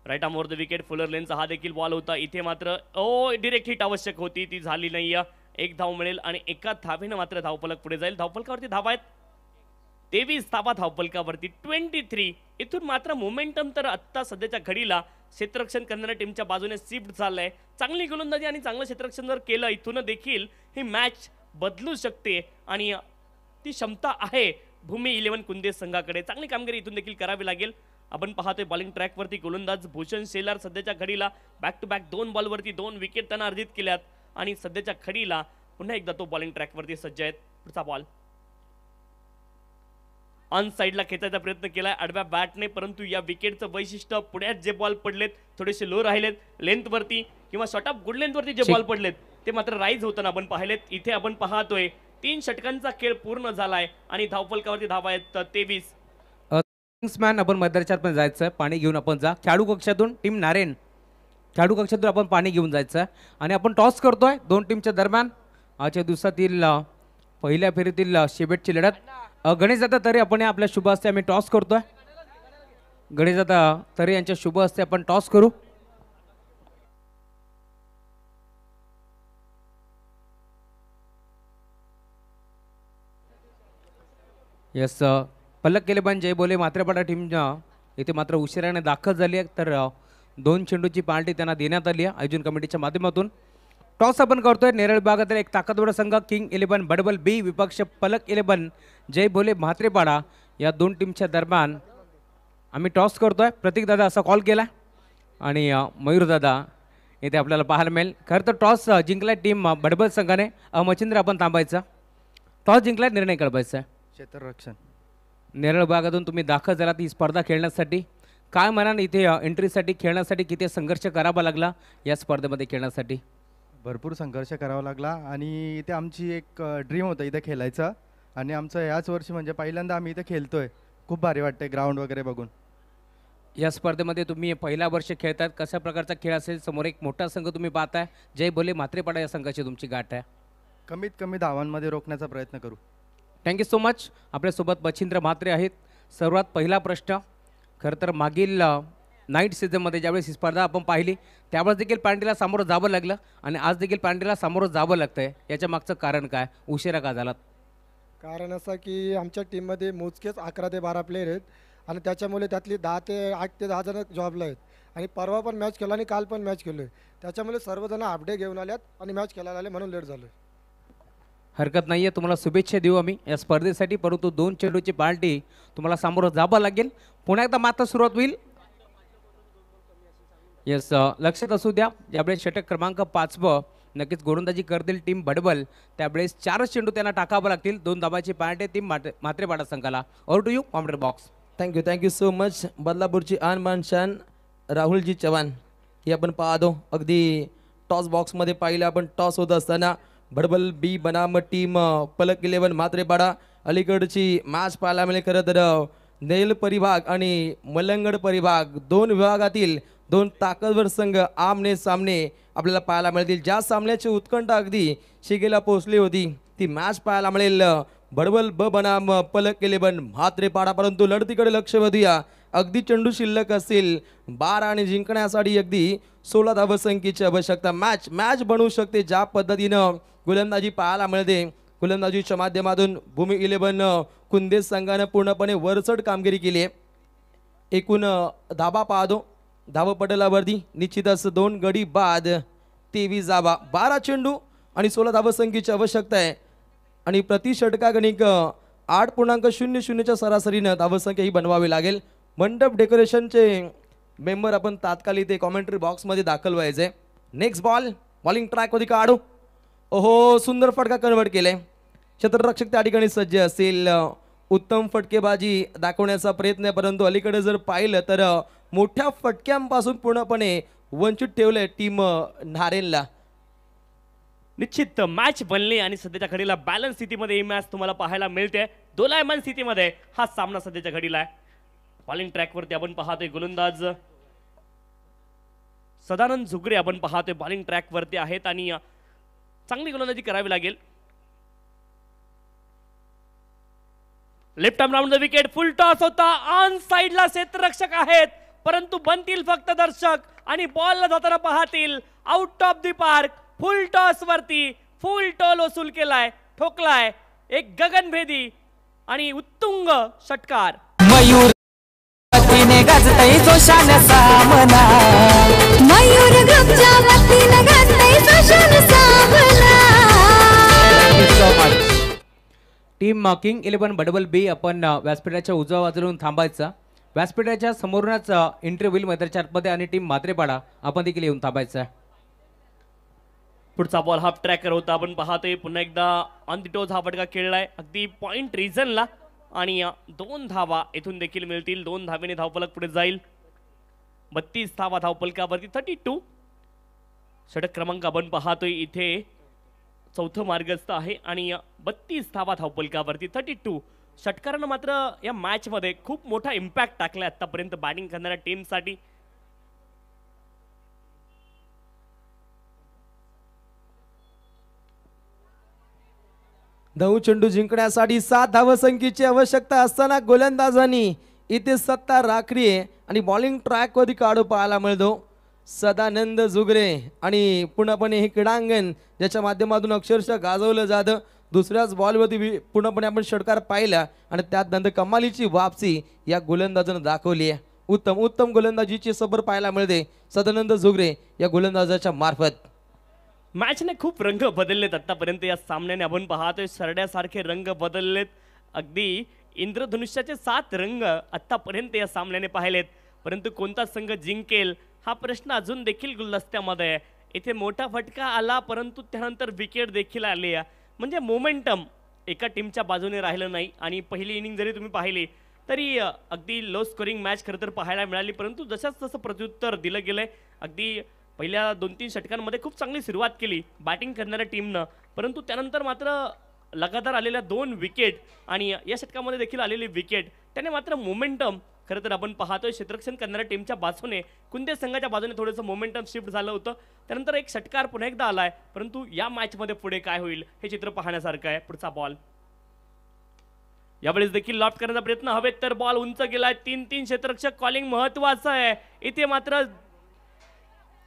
right arm over the wicket. Fuller लेनचा हा देखील बॉल होता. इथे मात्र डिरेक्ट हिट आवश्यक होती, ती झाली नाही. 1 धाव मिळेल आणि एका धावेनं मात्र धावफलक पुढे जाईल. धावफलकावरती धावा आहेत 23 धावा धावफलकावरती 23. इथून मात्र मोमेंटम तर आत्ता सध्याच्या घडीला क्षेत्ररक्षण करणाऱ्या टीमच्या बाजूने शिफ्ट झालंय. चांगली गोलंदाजी आणि चांगलं क्षेत्ररक्षण जर केलं इथून देखील ही मॅच बदलू शकते आणि ती क्षमता आहे भूमी 11 कुंदे संघाकडे. चांगली कामगिरी इथून देखील करावी लागेल. आपण पाहतोय बॉलिंग ट्रॅकवरती गोलंदाज भूषण शेलार सध्याच्या घडीला बॅक टू बॅक 2 बॉलवरती 2 विकेट त्यांना अर्जित केल्यात आणि सध्याच्या घडीला पुन्हा एकदा तो बॉलिंग ट्रॅकवरती सज्ज आहेत. पुढचा बॉल ऑन साईडला खेचायचा प्रयत्न केलाय आडव्या बॅटने, परंतु या विकेटचं वैशिष्ट्य पुण्यात जे बॉल पडलेत थोडेसे लो राहिलेत लेंथवरती किंवा शॉर्ट ऑफ गुड लेंथवरती जे बॉल पडलेत ते मात्र राईज होताना आपण पाहिलेत. इथे आपण पाहतोय 3 षटकांचा खेळ पूर्ण झालाय आणि धावफलकावरती धावा आहेत 23. मॅन आपण मैदानाच्या पण जायचं, पाणी घेऊन आपण जा. खेळाडू कक्षातून टीम नारायण खेळाडू कक्षातून आपण पाणी घेऊन जायचं आणि आपण टॉस करतोय 2 टीमच्या दरम्यान. आजच्या दिवसातील पहिल्या फेरीतील शेवटची लढत. गणेश दादा तरी आपण आपल्या शुभ हस्ते आम्ही टॉस करतोय. गणेश दादा तरी यांच्या शुभ हस्ते आपण टॉस करू. यस पलक केले पण जय बोले मात्रेपाडा टीम इथे मात्र उशिराने दाखल झाली आहे. तर 2 चेंडूची पार्टी त्यांना देण्यात आली आहे आयोजन कमिटीच्या माध्यमातून. टॉस आपण करतोय नेरळ विभागातील एक ताकदवर संघ किंग 11 बडबल बी विपक्ष पलक 11 जय भोले म्हात्रेपाडा या दोन टीमच्या दरम्यान आम्ही टॉस करतोय. प्रतीक दादा असा कॉल केला आणि मयूर दादा इथे आपल्याला पाहायला मिळेल. खरं तर टॉस जिंकलाय टीम बडबल संघाने. मच्छिंद्र आपण थांबायचा. टॉस जिंकलाय, निर्णय कळवायचा आहे. क्षेत्ररक्षण. नेरळ विभागातून तुम्ही दाखल झालात ही स्पर्धा खेळण्यासाठी. काय म्हणाल इथे एंट्रीसाठी खेळण्यासाठी किती संघर्ष करावा लागला या स्पर्धेमध्ये खेळण्यासाठी? भरपूर संघर्ष करावा लागला आणि इथे आमची एक ड्रीम होतं इथे खेळायचं आणि आमचं याच वर्षी म्हणजे पहिल्यांदा आम्ही इथे खेळतोय. खूप भारी वाटते ग्राउंड वगैरे बघून. या स्पर्धेमध्ये तुम्ही पहिल्या वर्ष खेळतात, कशा प्रकारचा खेळ असेल? समोर एक मोठा संघ तुम्ही पाहताय, जय भोले म्हात्रेपाडा या संघाची तुमची गाठ आहे. कमीत कमी धावांमध्ये रोखण्याचा प्रयत्न करू. Thank you so much. आपल्यासोबत मच्छिंद्र म्हात्रे आहेत. सर्वात पहिला प्रश्न, खरं तर मागील नाईट सीझनमध्ये ज्यावेळेस ही स्पर्धा आपण पाहिली त्यावेळेस देखील पॅन्टीला सामोरं जावं लागलं आणि आज देखील पॅन्टीला सामोरं जावं लागतं आहे. याच्या मागचं कारण काय? उशिरा का झालात? कारण असं की आमच्या टीममध्ये मोजकेच 11 ते 12 प्लेयर आहेत आणि त्याच्यामुळे त्यातली 8 ते 10 जण जॉबला आहेत आणि परवा पण मॅच केला आणि काल पण मॅच केलो आहे. त्याच्यामुळे सर्वजण अपडे घेऊन आल्यात आणि मॅच खेळायला आले म्हणून लेट झालं. हरकत नाही आहे, तुम्हाला शुभेच्छा देऊ आम्ही या स्पर्धेसाठी. परंतु 2 चेंडूची पार्टी तुम्हाला सामोरं जावं लागेल. पुन्हा एकदा मात्र सुरुवात होईल. येस, लक्षात असू द्या यावेळेस षटक क्रमांक 5 नक्कीच गोलंदाजी करतील टीम बडबल. त्यावेळेस 4 चेंडू त्यांना टाकावं लागतील. 2 धाबाची पार्टी टीम म्हात्रेपाडा संघाला. Over to you comment box. Thank you so much. बदलापूरची आन बान शान राहुलजी चव्हाण हे आपण पाहतो. अगदी टॉस बॉक्समध्ये पाहिलं आपण. टॉस होत असताना बडबल बी बनाम टीम पलक 11 म्हात्रेपाडा अलीकडची मॅच पाहायला मिळेल. खरं तर नेल परिभाग आणि मलंगड परिभाग 2 विभागातील 2 ताकदवर संघ आमने सामने आपल्याला पाहायला मिळतील. ज्या सामन्याची उत्कंठा अगदी शिगेला पोहोचली होती ती मॅच पाहायला मिळेल बडबल ब बनाम पलक 11 म्हात्रेपाडा. परंतु लढतीकडे लक्ष वेधूया. अगदी चेंडू शिल्लक असतील 12 आणि जिंकण्यासाठी अगदी 16 धावसंख्येची आवश्यकता. मॅच बनवू शकते ज्या पद्धतीनं गोलंदाजी पाहायला मिळते. गोलंदाजीच्या माध्यमातून भूमी 11 कुंदेज संघानं पूर्णपणे वरचढ कामगिरी केली आहे. एकूण धाबा पाहतो धावपटलावरती निश्चितच 2 गडी बाद 23 धाबा. 12 चेंडू आणि 16 धावसंख्येची आवश्यकता आहे आणि प्रति षटकागणिक 8.00च्या सरासरीनं धावसंख्या ही बनवावी लागेल. मंडप डेकोरेशनचे मेंबर आपण तात्काळ इथे कॉमेंट्री बॉक्समध्ये दाखल व्हायचे. नेक्स्ट बॉलिंग ट्रॅकमध्ये काढू. ओहो, सुंदर फटका कन्वर्ट केले. क्षेत्ररक्षक त्या ठिकाणी सज्ज असतील. उत्तम फटकेबाजी दाखवण्याचा प्रयत्न आहे. परंतु अलीकडे जर पाहिलं तर मोठ्या फटक्यांपासून पूर्णपणे वंचित ठेवलंय टीम नारेनला. निश्चित मॅच बनली आणि सध्याच्या घडीला बॅलन्स स्थितीमध्ये ही मॅच तुम्हाला पाहायला मिळते. दोलायमान स्थितीमध्ये हा सामना सध्याच्या घडीला आहे. बॉलिंग ट्रॅकवरती आपण पाहतोय गोलंदाज सदानंद झुगरे आपण पाहतोय बॉलिंग ट्रॅकवरती आहेत आणि चांगली गोलंदाजी करावी लागेल. Left arm round the wicket. Full toss होता. ऑन साइडला क्षेत्ररक्षक आहेत परंतु बनतील फक्त दर्शक आणि बॉलला जाताना पाहतील out of the park. Full toss वरती फुल टॉल वसूल केलाय, ठोकलाय एक गगनभेदी आणि उत्तुंग षटकार. मयूर वतीने गाजतय जोशान सामना. मयूर ग्रुपच्या वतीनं गाजतंय जोशान सामना. टीम किंग 11 बडबल बी आपण व्यासपीठाच्या उजव्या बाजूला थांबायचा. व्यासपीठाच्या समोरूनच एंट्री होईल मैदानाच्या आतमध्ये आणि टीम म्हात्रेपाडा आपण देखील येऊन थांबायचा. पुढचा बॉल हाफ ट्रॅकर होता आपण पाहतोय. पुन्हा एकदा ऑन द टोज हा फटका खेळलाय अगदी पॉइंट रिझनला आणि 2 धावा येथून देखील मिळतील. 2 धावेने धावफलक पुढे जाईल. 32 धावा धावफलकावरती 32. षटक क्रमांक आपण पाहतोय इथे 4थं मार्गस्थ आहे आणि 32 धावा धावफलकावरती 32. षटकारानं मात्र या मॅच मध्ये खूप मोठा इम्पॅक्ट टाकलाय आतापर्यंत बॅटिंग करणाऱ्या टीमसाठी. धाव चेंडू जिंकण्यासाठी 7 धावसंख्येची आवश्यकता असताना गोलंदाजांनी इथे सत्ता राखली आहे आणि बॉलिंग ट्रॅकवरती काढू पाहायला मिळतो सदानंद झुगरे आणि पूर्णपणे हे क्रीडांगण ज्याच्या माध्यमातून अक्षरशः गाजवलं जातं. दुसऱ्याच बॉलवरती पूर्णपणे आपण षटकार पाहिला आणि त्यात नंतर कमालीची वापसी या गोलंदाजानं दाखवली आहे. उत्तम उत्तम गोलंदाजीची सबर पाहायला मिळते सदानंद झुगरे या गोलंदाजाच्या मार्फत. मॅचने खूप रंग बदललेत आतापर्यंत. या सामन्याने आपण पाहतोय सरड्यासारखे रंग बदललेत. अगदी इंद्रधनुष्याचे 7 रंग आतापर्यंत या सामन्याने पाहिलेत. परंतु कोणता संघ जिंकेल हा प्रश्न अजून देखील गुलदस्त्यामध्ये आहे. इथे मोठा फटका आला परंतु त्यानंतर विकेट देखील आली आहे. म्हणजे मोमेंटम एका टीमच्या बाजूने राहिलं नाही. आणि पहिली इनिंग जरी तुम्ही पाहिली तरी अगदी लो स्कोरिंग मॅच खरं तर पाहायला मिळाली. परंतु जशाच तसं प्रत्युत्तर दिलं गेलंय. अगदी पहिल्या 2-3 षटकांमध्ये खूप चांगली सुरुवात केली बॅटिंग करणाऱ्या टीमनं. परंतु त्यानंतर मात्र लगातार आलेल्या 2 विकेट आणि या षटकामध्ये देखील आलेली विकेट त्याने मात्र मोमेंटम खरं तर आपण पाहतोय क्षेत्ररक्षण करणाऱ्या टीमच्या बाजूने कुंदे संघाच्या बाजूने थोडंसं मोमेंटम शिफ्ट झालं होतं. त्यानंतर एक षटकार पुन्हा एकदा आलाय. परंतु या मॅचमध्ये पुढे काय होईल हे चित्र पाहण्यासारखं आहे. पुढचा बॉल यावेळेस देखील लॉफ्ट करण्याचा प्रयत्न हवेत तर बॉल उंच गेलाय. 3-3 क्षेत्ररक्षक कॉलिंग महत्वाचं आहे. इथे मात्र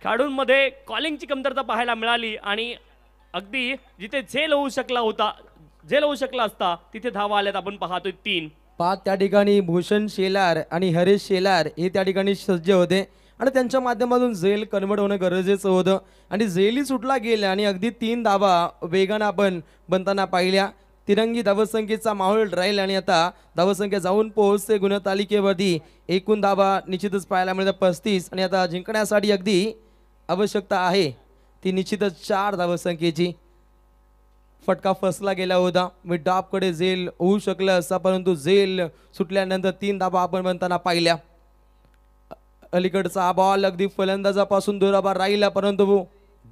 खेळाडूंमध्ये कॉलिंगची कमतरता पाहायला मिळाली आणि अगदी जिथे झेल होऊ शकला असता तिथे धावा आल्यात आपण पाहतोय 3. पाच त्या ठिकाणी भूषण शेलार आणि हरेश शेलार हे त्या ठिकाणी सज्ज होते आणि त्यांच्या माध्यमातून झेल कन्वर्ट होणं गरजेचं होतं आणि झेलही सुटला गेला आणि अगदी 3 धावा वेगानं आपण बनताना पाहिल्या. तिरंगी धावसंख्येचा माहोल राहील आणि आता धावसंख्या जाऊन पोहोचते गुणतालिकेवरती. एकूण धावा निश्चितच पाहायला मिळतात 35 आणि आता जिंकण्यासाठी अगदी आवश्यकता आहे ती निश्चितच 4 धावसंख्येची. फटका फसला गेला होता. मी डाबकडे झेल होऊ शकलं असता परंतु झेल सुटल्यानंतर 3 धावा आपण बनताना पाहिल्या. अलीकडचा हा बॉल अगदी फलंदाजापासून दुराभार राहिला परंतु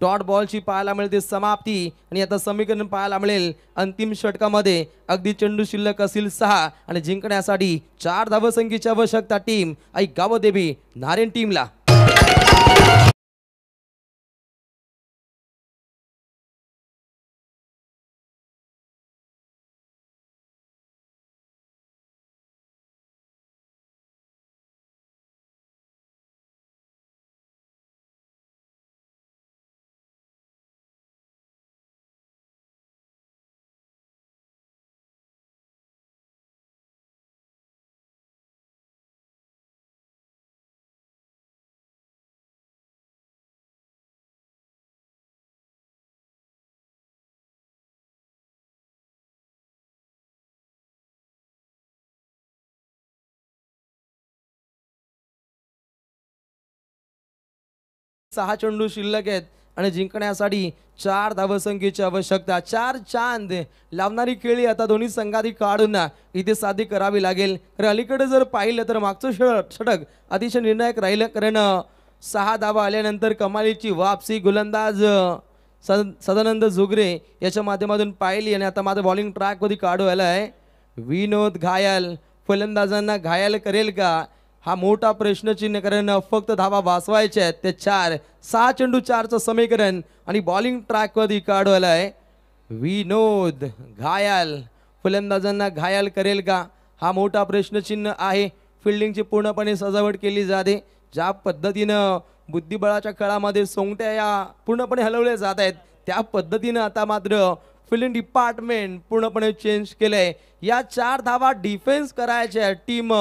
डॉट बॉलची पाहायला मिळते समाप्ती आणि आता समीकरण पाहायला मिळेल अंतिम षटकामध्ये. अगदी चेंडू शिल्लक असतील 6 आणि जिंकण्यासाठी 4 धावसंख्येची आवश्यकता टीम आई गावदेवी नारायण टीमला. सहा चेंडू शिल्लक आहेत आणि जिंकण्यासाठी 4 धावसंख्येची आवश्यकता. 4 चांद लावणारी खेळी आता दोन्ही संघातील खेळाडूंना इथे साध्य करावी लागेल. तर अलीकडे जर पाहिलं तर मागचं षटक अतिशय निर्णायक राहिलं कारण 6 धावा आल्यानंतर कमालीची वापसी गोलंदाज सदानंद झुगरे याच्या माध्यमातून पाहिली आणि आता मात्र बॉलिंग ट्रॅकवरती काढू आला आहे. विनोद घायल फलंदाजांना घायल करेल का हा मोठा प्रश्नचिन्ह कारण फक्त धावा वाचवायचे आहेत. ते 4 6 चेंडू 4चं समीकरण आणि बॉलिंग ट्रॅकवरती काढू आला आहे. विनोद घायल फलंदाजांना घायल करेल का हा मोठा प्रश्नचिन्ह आहे. फिल्डिंगची पूर्णपणे सजावट केली जाते. ज्या पद्धतीनं बुद्धिबळाच्या खेळामध्ये सोंगट्या या पूर्णपणे हलवल्या जात आहेत त्या पद्धतीनं आता मात्र फिल्डिंग डिपार्टमेंट पूर्णपणे चेंज केलंय. या 4 धावा डिफेन्स करायच्या टीम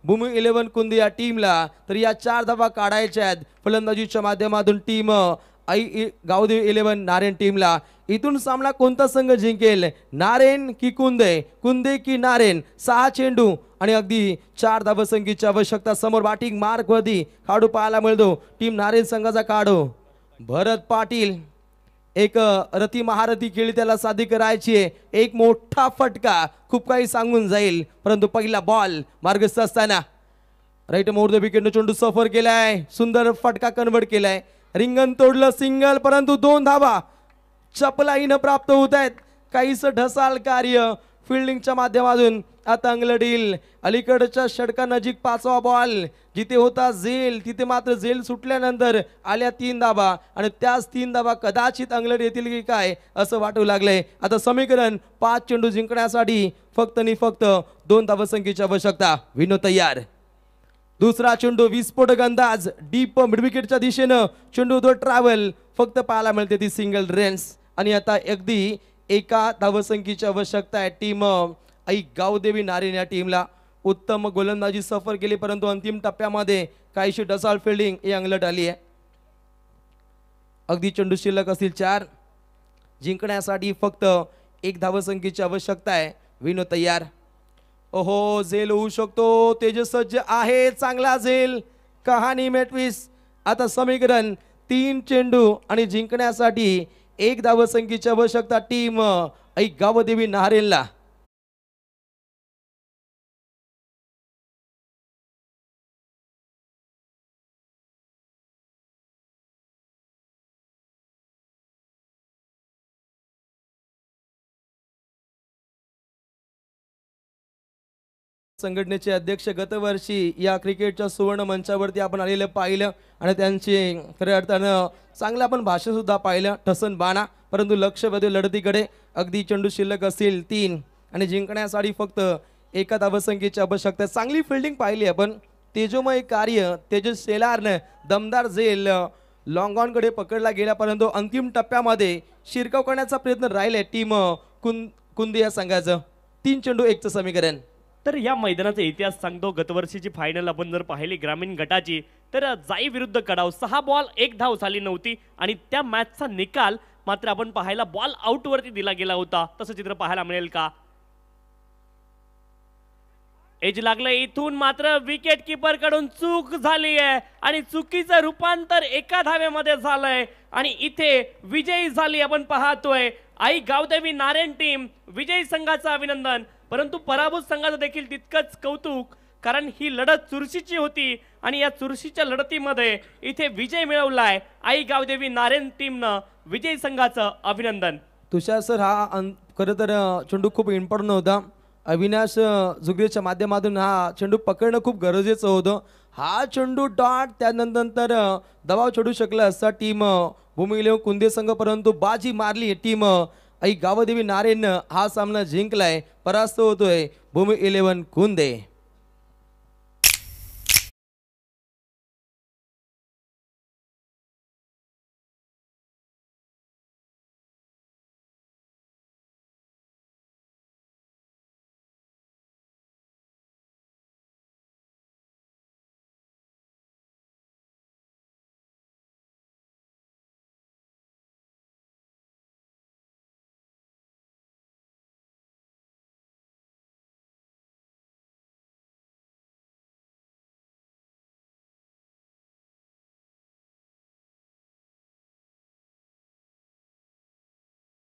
भूमी 11 कुंदी या टीमला तर या 4 धावा काढायच्या आहेत फलंदाजीच्या माध्यमातून टीम आई गावदेवी 11 नारायण टीमला. इथून सामना कोणता संघ जिंकेल नारायण की कुंदे कुंदे की नारायण. 6 चेंडू आणि अगदी 4 धावसंख्येची आवश्यकता. समोर बॅटिंग मार्कवरती खेळाडू पाहायला मिळतो टीम नारायण संघाचा खेळाडू भरत पाटील. एक रती महारथी खेळी त्याला साध्य करायची आहे. एक मोठा फटका खूप काही सांगून जाईल परंतु पहिला बॉल मार्गस्थ असताना राईट मोर द विकेट चेंडू सफर केलाय. सुंदर फटका कन्वर्ट केलाय. रिंगण तोडलं सिंगल परंतु 2 धावा चपलाईनं प्राप्त होत आहेत. काहीच ढसाल कार्य फिल्डिंगच्या माध्यमातून आता अंगलडील अलीकडच्या षटका नजीक 5वा बॉल जिथे होता झेल तिथे मात्र झेल सुटल्यानंतर आल्या 3 धावा आणि त्याच 3 धावा कदाचित अंगलड येतील की काय असं वाटू लागलंय. आता समीकरण 5 चेंडू जिंकण्यासाठी फक्त आणि फक्त 2 धावसंख्येची आवश्यकता. विनोद तयार. दुसरा चेंडू विस्फोटक अंदाज डीप मिड विकेटच्या दिशेनं चेंडू तो ट्रॅव्हल फक्त पाहायला मिळते ती सिंगल रन्स आणि आता अगदी 1 धावसंख्येची आवश्यकता आहे टीम आई गावदेवी नारायण या टीमला. उत्तम गोलंदाजी सफर केली, परंतु अंतिम टप्प्यामध्ये काहीशी ढसाळ फिल्डिंग ही अंगलट आली आहे. अगदी चेंडू शिल्लक असतील 4. जिंकण्यासाठी फक्त 1 धावसंख्येची आवश्यकता आहे. विनो तयार. ओहो, झेल होऊ शकतो. तेजस सज्ज आहे. चांगला झेल. कहाणी मेटवीस. आता समीकरण 3 चेंडू आणि जिंकण्यासाठी 1 धावसंख्येची आवश्यकता टीम गावदेवी नारेलला. संघटनेचे अध्यक्ष गतवर्षी या क्रिकेटच्या सुवर्ण मंचावरती आपण आलेलं पाहिलं आणि त्यांचे खऱ्या अर्थानं चांगलं आपण भाषण सुद्धा पाहिलं, ठसन बाणा. परंतु लक्ष वेधून लढतीकडे. अगदी चेंडू शिल्लक असतील 3 आणि जिंकण्यासाठी फक्त 1 धावसंख्येची आवश्यकता. चांगली फिल्डिंग पाहिली आपण. तेजोमय कार्य तेजस शेलारनं दमदार झेल लॉंग ऑनकडे पकडला गेला, परंतु अंतिम टप्प्यामध्ये शिरकाव करण्याचा प्रयत्न राहिले टीम कुंदी या संघाचं. 3 चेंडू 1चं समीकरण. तर या मैदानाचा इतिहास सांगतो. गतवर्षीची फायनल आपण जर पाहिली ग्रामीण गटाची, तर जाई विरुद्ध कडाव 6 बॉल 1 धाव झाली नव्हती आणि त्या मॅचचा निकाल मात्र आपण पाहायला बॉल आउट वरती दिला गेला होता. तसं चित्र पाहायला मिळेल का? एज लागलं इथून, मात्र विकेट किपर कडून चूक झाली आहे आणि चुकीचं रूपांतर 1 धावेमध्ये झालंय आणि इथे विजयी झाली आपण पाहतोय आई गावदेवी नारायण टीम. विजयी संघाचं अभिनंदन. परंतु पराभूत संघाचं देखील तितकंच कौतुक, कारण ही लढत चुरशीची होती आणि या चुरशीच्या लढतीमध्ये इथे विजय मिळवलाय आई गावदेवी नारायण टीमनं. विजयी संघाचं अभिनंदन. तुषार सर, हा खरं तर चेंडू खूप इम्पॉर्टंट होता. अविनाश जुगरेच्या माध्यमातून हा चेंडू पकडणं खूप गरजेचं होतं. हा चेंडू डॉट त्यानंतर दबाव चढू शकला असता टीम भूमी इलेव्हन कुंदे संघ, परंतु बाजी मारली टीम आई गावदेवी नारेन. हा सामना जिंकलाय. परास्त होतोय भूमी इलेव्हन कुंदे.